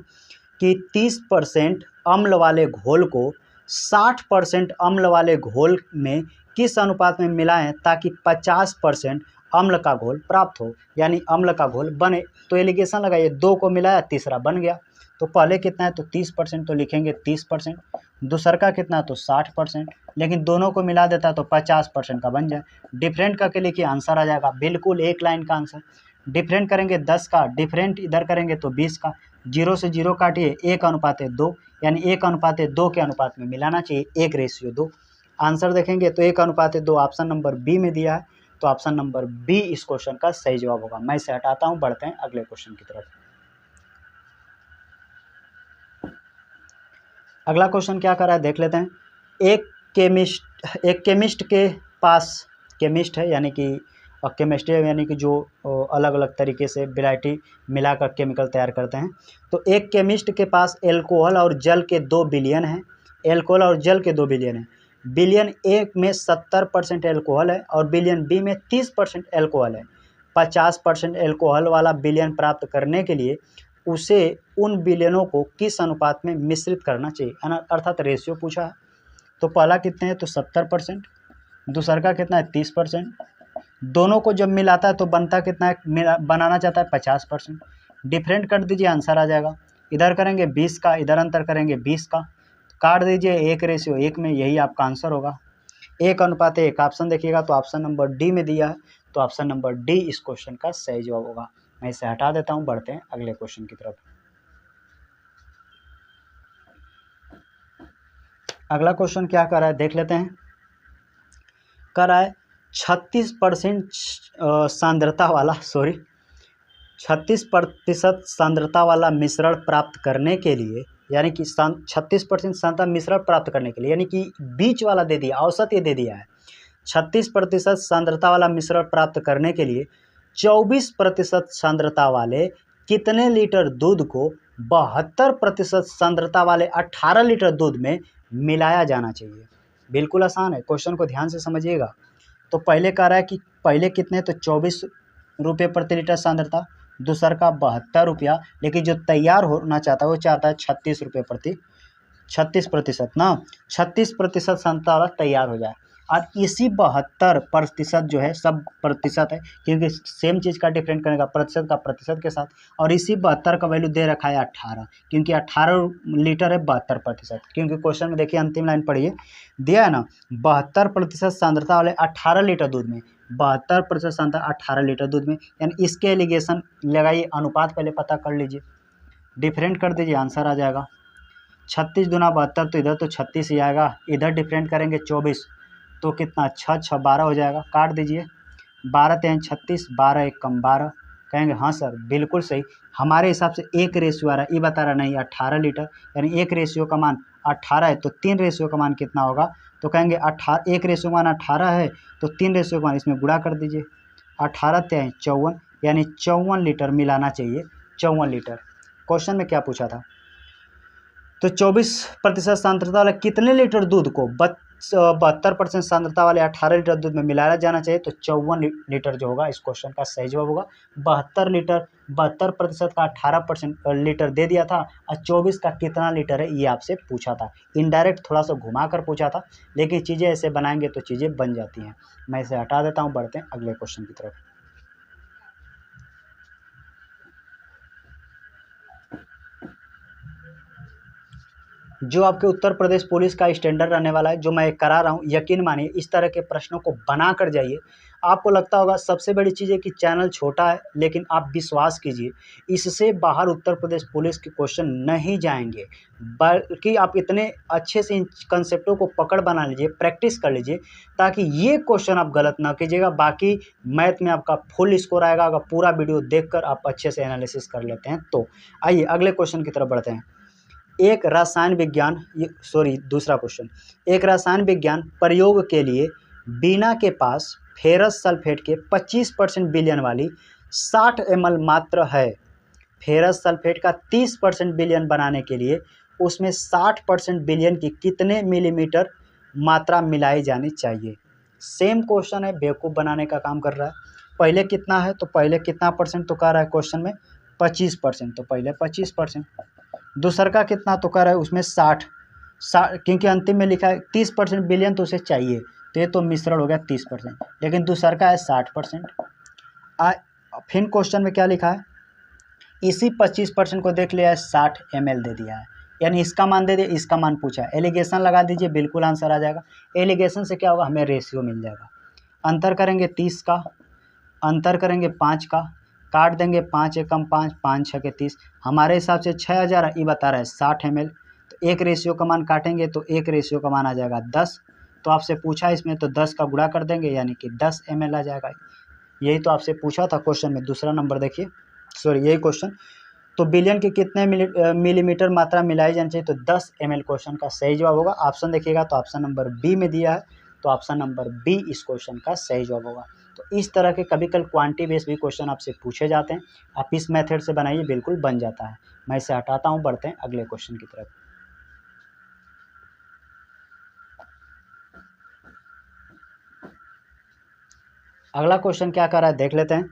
कि 30% अम्ल वाले घोल को 60% अम्ल वाले घोल में किस अनुपात में मिलाएं ताकि 50% अम्ल का घोल प्राप्त हो, यानी अम्ल का घोल बने। तो एलिगेशन लगाइए, 2 को मिलाया, तीसरा बन गया। तो पहले कितना है तो 30%, तो लिखेंगे 30%। दूसर का कितना है तो 60%, लेकिन दोनों को मिला देता है तो 50% का बन जाए। डिफरेंट करके लिखिए, आंसर आ जाएगा बिल्कुल एक लाइन का आंसर। डिफरेंट करेंगे 10 का, डिफरेंट इधर करेंगे तो 20 का, 0 से 0 काटिए, 1:2, यानी 1:2 के अनुपात में मिलाना चाहिए, 1:2। आंसर देखेंगे तो 1:2 ऑप्शन नंबर बी में दिया है, तो ऑप्शन नंबर बी इस क्वेश्चन का सही जवाब होगा। मैं इसे हटाता हूं, बढ़ते हैं अगले क्वेश्चन की तरफ। अगला क्वेश्चन क्या कर रहा है देख लेते हैं। एक केमिस्ट के पास, केमिस्ट है यानी कि केमिस्ट्री यानी कि जो अलग अलग तरीके से वैरायटी मिलाकर केमिकल तैयार करते हैं। तो एक केमिस्ट के पास एल्कोहल और जल के 2 बिलियन हैं, एल्कोहल और जल के 2 बिलियन हैं। बिलियन ए में 70% एल्कोहल है और बिलियन बी में 30% एल्कोहल है। 50% एल्कोहल वाला बिलियन प्राप्त करने के लिए उसे उन बिलियनों को किस अनुपात में मिश्रित करना चाहिए, अर्थात रेशियो पूछा है। तो पहला कितने है तो 70%, दूसरा का कितना है 30%। दोनों को जब मिलाता है तो बनता कितना है, बनाना चाहता है 50%। डिफरेंट कर दीजिए, आंसर आ जाएगा। इधर करेंगे 20 का, इधर अंतर करेंगे 20 का, काट दीजिए 1:1 में, यही आपका आंसर होगा। 1:1 ऑप्शन देखिएगा तो ऑप्शन नंबर डी में दिया है, तो ऑप्शन नंबर डी इस क्वेश्चन का सही जवाब होगा। मैं इसे हटा देता हूं, बढ़ते हैं अगले क्वेश्चन की तरफ। अगला क्वेश्चन क्या कर रहा है देख लेते हैं। कर रहा है 36% सांद्रता वाला 36% सांद्रता वाला मिश्रण प्राप्त करने के लिए, यानी कि 36% सांद्रता मिश्रण प्राप्त करने के लिए, यानी कि बीच वाला दे दिया, औसत ये दे दिया है। 36% सांद्रता वाला मिश्रण प्राप्त करने के लिए 24% सांद्रता वाले कितने लीटर दूध को 72% सांद्रता वाले 18 लीटर दूध में मिलाया जाना चाहिए। बिल्कुल आसान है, क्वेश्चन को ध्यान से समझिएगा। तो पहले कह रहा है कि पहले कितने तो 24 रुपये प्रति लीटर सांद्रता, दूसर का 72 रुपया, लेकिन जो तैयार होना चाहता है वो चाहता है 36% ना, 36% सांद्रता वाला तैयार हो जाए। और इसी 72% जो है सब प्रतिशत है, क्योंकि सेम चीज़ का डिफरेंट करेगा प्रतिशत का प्रतिशत के साथ, और इसी 72 का वैल्यू दे रखा है 18, क्योंकि 18 लीटर है 72%। क्योंकि क्वेश्चन में देखिए अंतिम लाइन पढ़िए, दिया है ना 72% सांद्रता वाले 18 लीटर दूध में, 72% सांद्रता 18 लीटर दूध में, यानी इसके एलिगेशन लगाइए, अनुपात पहले पता कर लीजिए, डिफरेंट कर दीजिए, आंसर आ जाएगा। 36 दूना 72, तो इधर तो 36 ही आएगा, इधर डिफरेंट करेंगे 24, तो कितना 6 12 हो जाएगा, काट दीजिए, 12 3 36, 12 1 कम 12। कहेंगे हाँ सर बिल्कुल सही, हमारे हिसाब से 1 आ रहा है, ये बता रहा नहीं 18 लीटर, यानी 1 का मान 18 है, तो 3 का मान कितना होगा, तो कहेंगे 1 का मान 18 है, तो 3 का मान इसमें गुणा कर दीजिए, 18 3 54, यानी 54 लीटर मिलाना चाहिए, 54 लीटर। क्वेश्चन में क्या पूछा था, तो 24% सांद्रता वाले कितने लीटर दूध को 72% सांद्रता वाले 18 लीटर दूध में मिलाया जाना चाहिए, तो 54 लीटर जो होगा इस क्वेश्चन का सही जवाब होगा। 72 लीटर, 72% का 18% लीटर दे दिया था, और 24 का कितना लीटर है ये आपसे पूछा था, इनडायरेक्ट थोड़ा सा घुमा कर पूछा था, लेकिन चीज़ें ऐसे बनाएंगे तो चीज़ें बन जाती हैं। मैं इसे हटा देता हूँ, बढ़ते हैं अगले क्वेश्चन की तरफ। जो आपके उत्तर प्रदेश पुलिस का स्टैंडर्ड रहने वाला है, जो मैं करा रहा हूँ, यकीन मानिए इस तरह के प्रश्नों को बना कर जाइए। आपको लगता होगा सबसे बड़ी चीज़ है कि चैनल छोटा है, लेकिन आप विश्वास कीजिए इससे बाहर उत्तर प्रदेश पुलिस के क्वेश्चन नहीं जाएंगे, बल्कि आप इतने अच्छे से इन कंसेप्टों को पकड़ बना लीजिए, प्रैक्टिस कर लीजिए, ताकि ये क्वेश्चन आप गलत ना कीजिएगा। बाकी मैथ में आपका फुल स्कोर आएगा अगर पूरा वीडियो देखकर आप अच्छे से एनालिसिस कर लेते हैं तो। आइए अगले क्वेश्चन की तरफ बढ़ते हैं। दूसरा क्वेश्चन, एक रसायन विज्ञान प्रयोग के लिए बीना के पास फेरस सल्फेट के 25% बिलियन वाली 60 ml मात्र है। फेरस सल्फेट का 30% बिलियन बनाने के लिए उसमें 60% बिलियन की कितने मिलीमीटर मात्रा मिलाई जानी चाहिए। सेम क्वेश्चन है, बेवकूफ़ बनाने का काम कर रहा है। पहले कितना है तो पहले कितना परसेंट तो कह रहा है क्वेश्चन में 25%, तो पहले 25%। दूसर का कितना तो कह रहा है उसमें 60 क्योंकि अंतिम में लिखा है 30% विलयन, तो उसे चाहिए, तो ये तो मिश्रण हो गया 30%, लेकिन दूसर का है 60%। फिर क्वेश्चन में क्या लिखा है, इसी 25% को देख लिया है 60 ml दे दिया है, यानी इसका मान दे दिया, इसका मान पूछा है, एलिगेशन लगा दीजिए, बिल्कुल आंसर आ जाएगा। एलिगेशन से क्या होगा, हमें रेशियो मिल जाएगा। अंतर करेंगे 30 का, अंतर करेंगे 5 का, काट देंगे 5 एकम 5, 5 छः के 30, हमारे हिसाब से 6000 ये बता रहा है 60 ml, तो एक रेशियो का मान काटेंगे तो एक रेशियो का मान आ जाएगा 10, तो आपसे पूछा इसमें तो 10 का गुणा कर देंगे, यानी कि 10 ml आ जाएगा। यही तो आपसे पूछा था क्वेश्चन में। दूसरा नंबर देखिए, सॉरी यही क्वेश्चन, तो बिलियन के कितने मिलीमीटर मात्रा मिलाई जानी चाहिए, तो 10 ml क्वेश्चन का सही जवाब होगा। ऑप्शन देखिएगा तो ऑप्शन नंबर बी में दिया है, तो ऑप्शन नंबर बी इस क्वेश्चन का सही जवाब होगा। तो इस तरह के कभी कल क्वांटिटी बेस्ड भी क्वेश्चन आपसे पूछे जाते हैं, आप इस मेथड से बनाइए, बिल्कुल बन जाता है। मैं इसे हटाता हूँ, बढ़ते हैं अगले क्वेश्चन की तरफ। अगला क्वेश्चन क्या कर रहा है देख लेते हैं।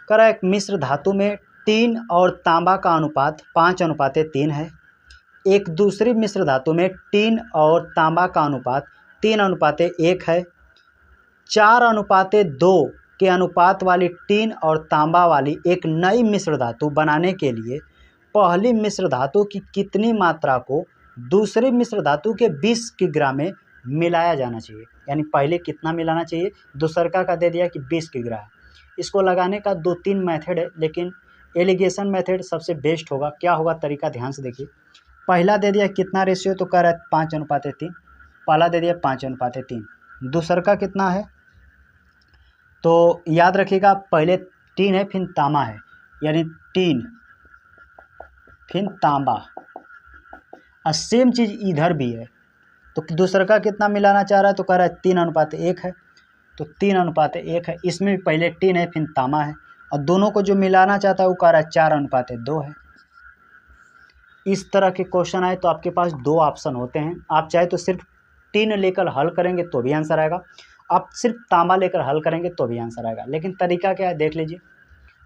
कर रहा है एक मिश्र धातु में टीन और तांबा का अनुपात 5:3 है। एक दूसरी मिश्र धातु में टीन और तांबा का अनुपात 3:1 है। 4:2 के अनुपात वाली टीन और तांबा वाली एक नई मिश्र धातु बनाने के लिए पहली मिश्र धातु की कितनी मात्रा को दूसरी मिश्र धातु के 20 किग्रा में मिलाया जाना चाहिए, यानी पहले कितना मिलाना चाहिए, दूसरका का दे दिया कि 20 किग्रा है। इसको लगाने का 2-3 मेथड है, लेकिन एलिगेशन मेथड सबसे बेस्ट होगा। क्या होगा तरीका, ध्यान से देखिए। पहला दे दिया कितना रेशियो, तो कह रहा है 5:3, पहला दे दिया 5:3। दूसरका कितना है, तो याद रखिएगा पहले टीन है फिर तांबा है, यानी टीन फिर तांबा, और सेम चीज़ इधर भी है। तो दूसरका कितना मिलाना चाह रहा है, तो कह रहा है 3:1 है, तो 3:1 है। इसमें भी पहले टीन है फिर तांबा है, और दोनों को जो मिलाना चाहता है वो कह रहा है 4:2 है। इस तरह के क्वेश्चन आए तो आपके पास 2 ऑप्शन होते हैं। आप चाहे तो सिर्फ टीन लेकर हल करेंगे तो भी आंसर आएगा, आप सिर्फ तांबा लेकर हल करेंगे तो भी आंसर आएगा। लेकिन तरीका क्या है देख लीजिए।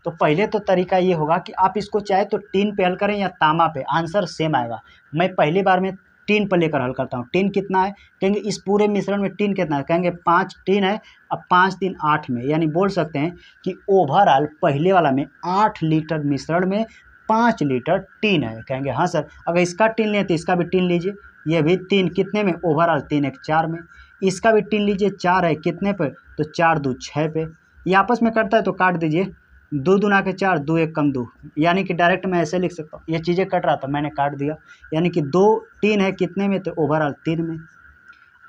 तो पहले तो तरीका ये होगा कि आप इसको चाहे तो टीन पे हल करें या तांबा पे, आंसर सेम आएगा। मैं पहली बार में टीन पर लेकर हल करता हूँ। टीन कितना है, कहेंगे इस पूरे मिश्रण में टीन कितना है, कहेंगे 5 टीन है, अब 5 3 8 में, यानी बोल सकते हैं कि ओवरऑल पहले वाला में 8 लीटर मिश्रण में 5 लीटर टीन है। कहेंगे हाँ सर, अगर इसका टीन लें तो इसका भी टीन लीजिए, ये भी 3 कितने में, ओवरऑल 3 1 4 में। इसका भी टीन लीजिए, 4 है कितने पे, तो 4 2 6 पे। ये आपस में करता है तो काट दीजिए, 2 दूना के 4, 2 1 कम 2, यानी कि डायरेक्ट मैं ऐसे लिख सकता हूँ। ये चीज़ें कट रहा था मैंने काट दिया, यानी कि 2 टीन है कितने में, तो ओवरऑल 3 में।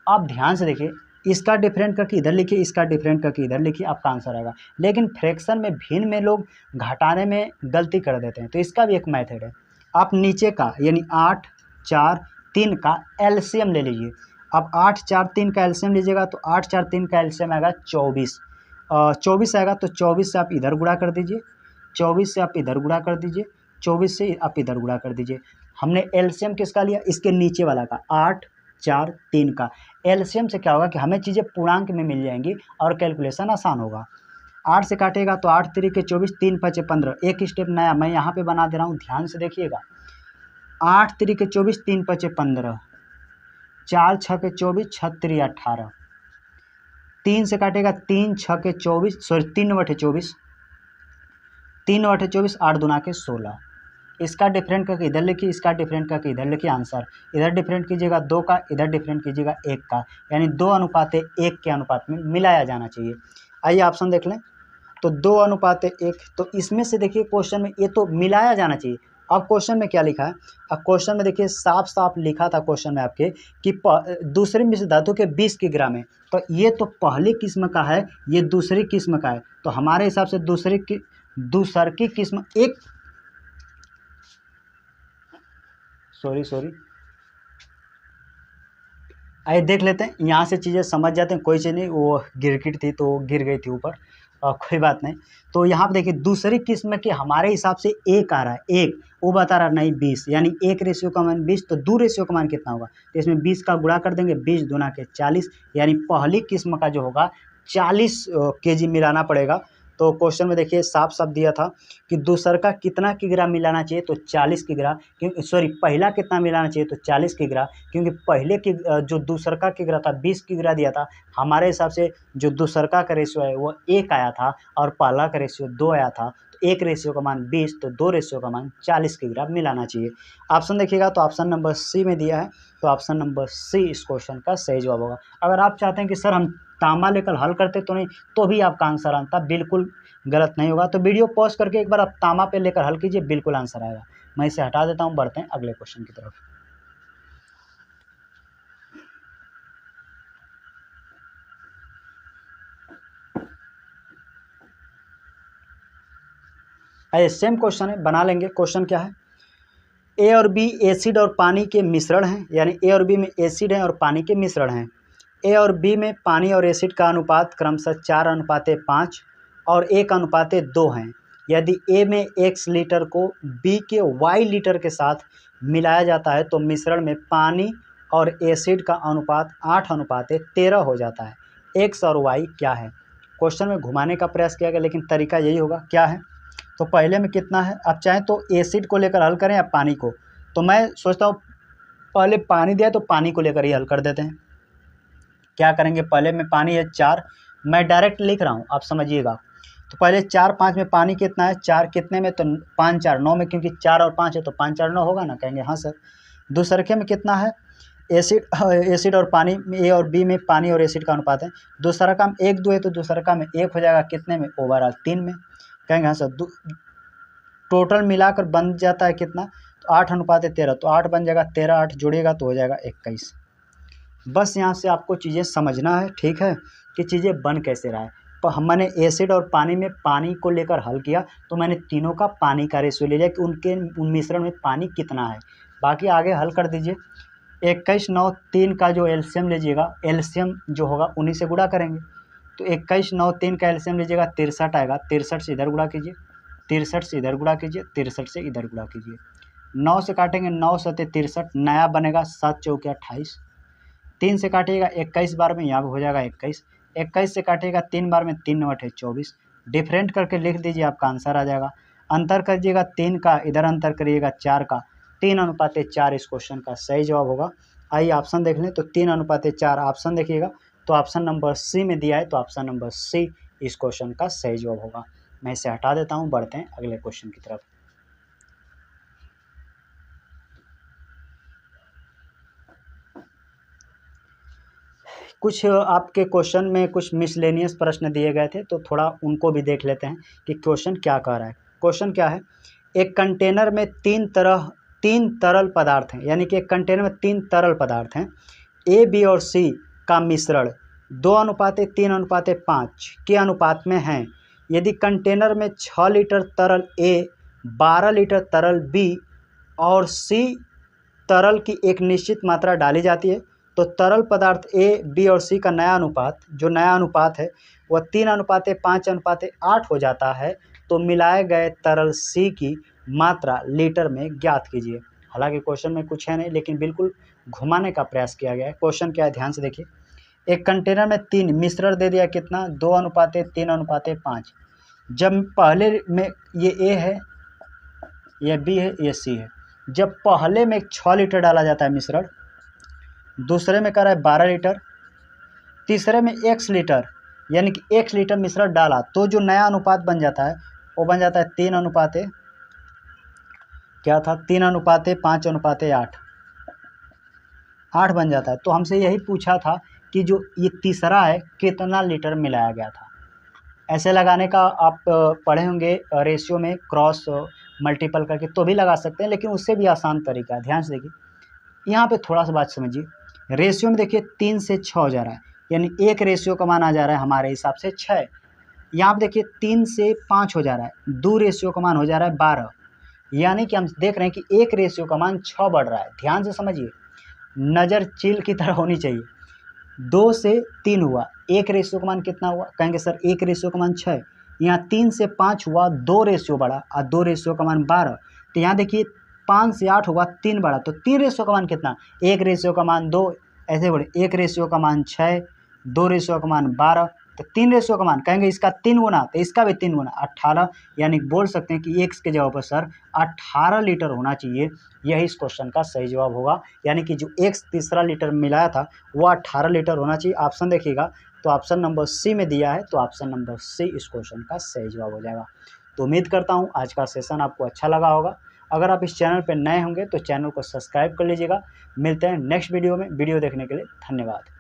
आप ध्यान से देखिए, इसका डिफरेंट करके इधर लिखिए, इसका डिफरेंट करके इधर लिखिए, आपका आंसर आएगा। लेकिन फ्रैक्शन में भिन्न में लोग घटाने में गलती कर देते हैं, तो इसका भी एक मेथड है। आप नीचे का यानी 8 4 3 का एलसीएम ले लीजिए। अब 8 4 3 का एलसीएम लीजिएगा तो 8 4 3 का एलसीएम आएगा 24, 24 आएगा, तो 24 से आप इधर गुणा कर दीजिए, 24 से आप इधर गुणा कर दीजिए, 24 से आप इधर गुणा कर दीजिए। हमने एलसीएम किसका लिया, इसके नीचे वाला का, 8 4 3 का। एलसीएम से क्या होगा कि हमें चीज़ें पूर्णांक में मिल जाएंगी और कैलकुलेशन आसान होगा। 8 से काटेगा तो 8 3 के 24, 3 5 15। एक स्टेप नया मैं यहाँ पे बना दे रहा हूँ, ध्यान से देखिएगा। 8 3 के 24, 3 5 15, 4 6 के 24, 6 3 18। 3 से काटेगा 3 6 के 24, सॉरी 3/24, 3/24, 8 दूना के 16। इसका डिफरेंट करके इधर लिखिए, इसका डिफरेंट करके इधर लिखिए, आंसर इधर डिफरेंट कीजिएगा 2 का, इधर डिफरेंट कीजिएगा 1 का, यानी 2:1 के अनुपात में मिलाया जाना चाहिए। आइए ऑप्शन देख लें, तो 2:1, तो इसमें से देखिए क्वेश्चन में ये तो मिलाया जाना चाहिए। अब क्वेश्चन में क्या लिखा है, अब क्वेश्चन में देखिए साफ साफ लिखा था क्वेश्चन में आपके कि दूसरी मिश्र धातु के 20 किग्रा में, तो ये तो पहली किस्म का है, ये दूसरी किस्म का है, तो हमारे हिसाब से दूसर की किस्म एक, सॉरी आइए देख लेते हैं, यहाँ से चीज़ें समझ जाते हैं। कोई चीज़ नहीं, वो गिरगिट थी तो गिर गई थी ऊपर, कोई बात नहीं। तो यहाँ पे देखिए दूसरी किस्म के हमारे हिसाब से 1 आ रहा है, 1 वो बता रहा नहीं 20, यानी 1 रेशियो का मान 20, तो 2 रेशियो का मान कितना होगा, तो इसमें 20 का गुणा कर देंगे, 20 दूना के 40, यानी पहली किस्म का जो होगा 40 kg मिलाना पड़ेगा। तो क्वेश्चन में देखिए साफ साफ दिया था कि दूसरका कितना किग्रा मिलाना चाहिए, तो 40 किग्रा, क्योंकि सॉरी पहला कितना मिलाना चाहिए, तो 40 किग्रा, क्योंकि पहले की जो दूसरका किग्रा था 20 किग्रा दिया था। हमारे हिसाब से जो दूसरका का रेशियो है वो 1 आया था और पहला का रेशियो 2 आया था। तो एक रेशियो का मान 20, तो 2 रेशियो का मान 40 किग्रा मिलाना चाहिए। ऑप्शन देखिएगा तो ऑप्शन नंबर सी में दिया है, तो ऑप्शन नंबर सी इस क्वेश्चन का सही जवाब होगा। अगर आप चाहते हैं कि सर हम तांबा लेकर हल करते तो नहीं, तो भी आपका आंसर आता, बिल्कुल गलत नहीं होगा। तो वीडियो पॉज करके एक बार आप तांबा पे लेकर हल कीजिए, बिल्कुल आंसर आएगा। मैं इसे हटा देता हूँ, बढ़ते हैं अगले क्वेश्चन की तरफ। आइए सेम क्वेश्चन है, बना लेंगे। क्वेश्चन क्या है, ए और बी एसिड और पानी के मिश्रण हैं, यानी ए और बी में एसिड है और पानी के मिश्रण हैं। ए और बी में पानी और एसिड का अनुपात क्रमशः 4:5 और 1:2 हैं। यदि ए में x लीटर को बी के y लीटर के साथ मिलाया जाता है तो मिश्रण में पानी और एसिड का अनुपात 8:13 हो जाता है। x और y क्या है। क्वेश्चन में घुमाने का प्रयास किया गया, लेकिन तरीका यही होगा। क्या है, तो पहले में कितना है, आप चाहें तो एसिड को लेकर हल करें या पानी को। तो मैं सोचता हूँ पहले पानी दिया तो पानी को लेकर ही हल कर देते हैं। क्या करेंगे, पहले में पानी है 4, मैं डायरेक्ट लिख रहा हूँ, आप समझिएगा। तो पहले 4 5 में पानी कितना है, 4 कितने में, तो 5 4 9 में, क्योंकि 4 और 5 है तो 5 4 9 होगा ना, कहेंगे हाँ सर। दूसरके में कितना है, एसिड और पानी, ए और बी में पानी और एसिड का अनुपात है। दूसरा काम 1 2 है तो दूसरा काम 1 हो जाएगा, कितने में, ओवरऑल 3 में, कहेंगे हाँ सर। टोटल मिलाकर बन जाता है कितना, तो 8:13, तो 8 बन जाएगा, 13 8 जोड़िएगा तो हो जाएगा 21। बस यहाँ से आपको चीज़ें समझना है, ठीक है, कि चीज़ें बन कैसे रहा है। तो मैंने एसिड और पानी में पानी को लेकर हल किया, तो मैंने तीनों का पानी का रेशियो ले लिया कि उन मिश्रण में पानी कितना है। बाकी आगे हल कर दीजिए। 21 9 3 का जो एलसीएम लीजिएगा, एलसीएम जो होगा उन्हीं से गुणा करेंगे। तो 21 9 3 का एलसीएम लीजिएगा 63 आएगा, 63 से इधर गुणा कीजिए, 63 से इधर गुणा कीजिए, 63 से इधर गुणा कीजिए। 9 से काटेंगे, 9 7 63, नया बनेगा 7 चौके 28। 3 से काटिएगा 21 बार में, यहाँ हो जाएगा 21। 21 से काटिएगा 3 बार में, 3 9 8 24। डिफरेंट करके लिख दीजिए, आपका आंसर आ जाएगा। अंतर करिएगा 3 का, इधर अंतर करिएगा 4 का, 3:4 इस क्वेश्चन का सही जवाब होगा। आइए ऑप्शन देख लें, तो 3:4 ऑप्शन देखिएगा, तो ऑप्शन नंबर सी में दिया है, तो ऑप्शन नंबर सी इस क्वेश्चन का सही जवाब होगा। मैं इसे हटा देता हूँ, बढ़ते हैं अगले क्वेश्चन की तरफ। कुछ आपके क्वेश्चन में कुछ मिसलेनियस प्रश्न दिए गए थे, तो थोड़ा उनको भी देख लेते हैं कि क्वेश्चन क्या कह रहा है। क्वेश्चन क्या है, एक कंटेनर में तीन तरल पदार्थ हैं, यानी कि एक कंटेनर में 3 तरल पदार्थ हैं। ए बी और सी का मिश्रण 2:3:5 के अनुपात में है। यदि कंटेनर में 6 लीटर तरल ए, 12 लीटर तरल बी और सी तरल की एक निश्चित मात्रा डाली जाती है, तो तरल पदार्थ ए बी और सी का नया अनुपात है वह 3:5:8 हो जाता है। तो मिलाए गए तरल सी की मात्रा लीटर में ज्ञात कीजिए। हालांकि क्वेश्चन में कुछ है नहीं, लेकिन बिल्कुल घुमाने का प्रयास किया गया है। क्वेश्चन क्या है, ध्यान से देखिए। एक कंटेनर में 3 मिश्रण दे दिया, कितना, 2:3:5। जब पहले में ये ए है, ये बी है, ये सी है। जब पहले में 6 लीटर डाला जाता है मिश्रण, दूसरे में कर रहा है 12 लीटर, तीसरे में x लीटर, यानी कि x लीटर मिश्रण डाला, तो जो नया अनुपात बन जाता है वो बन जाता है 3:5:8 बन जाता है। तो हमसे यही पूछा था कि जो ये तीसरा है कितना लीटर मिलाया गया था। ऐसे लगाने का आप पढ़े होंगे रेशियो में क्रॉस मल्टीपल करके, तो भी लगा सकते हैं, लेकिन उससे भी आसान तरीका है। ध्यान से देखिए, यहाँ पे थोड़ा सा बात समझिए। रेशियो में देखिए 3 से 6 हो जा रहा है, यानी एक रेशियो का मान आ जा रहा है हमारे हिसाब से 6। यहाँ पे देखिए 3 से 5 हो जा रहा है, 2 रेशियो का मान हो जा रहा है 12, यानी कि हम देख रहे हैं कि एक रेशियो का मान 6 बढ़ रहा है। ध्यान से समझिए, नज़र चील की तरह होनी चाहिए। 2 से 3 हुआ, एक रेशियो का मान कितना हुआ, कहेंगे सर एक रेशियो का मान 6। यहाँ 3 से 5 हुआ, 2 रेशियो बढ़ा, और 2 रेशियो का मान 12। तो यहाँ देखिए 5 से 8 हुआ, 3 बढ़ा, तो 3 रेशियो का मान कितना, एक रेशियो का मान 2, ऐसे बढ़े, एक रेशियो का मान 6, 2 रेशियो का मान 12, तो 3 का मान कहेंगे इसका 3 गुना, तो इसका भी 3 गुना 18, यानी बोल सकते हैं कि x के जगह पर सर 18 लीटर होना चाहिए। यही इस क्वेश्चन का सही जवाब होगा, यानी कि जो x तीसरा लीटर मिलाया था वो 18 लीटर होना चाहिए। ऑप्शन देखिएगा तो ऑप्शन नंबर सी में दिया है, तो ऑप्शन नंबर सी इस क्वेश्चन का सही जवाब हो जाएगा। तो उम्मीद करता हूँ आज का सेशन आपको अच्छा लगा होगा। अगर आप इस चैनल पर नए होंगे तो चैनल को सब्सक्राइब कर लीजिएगा। मिलते हैं नेक्स्ट वीडियो में। वीडियो देखने के लिए धन्यवाद।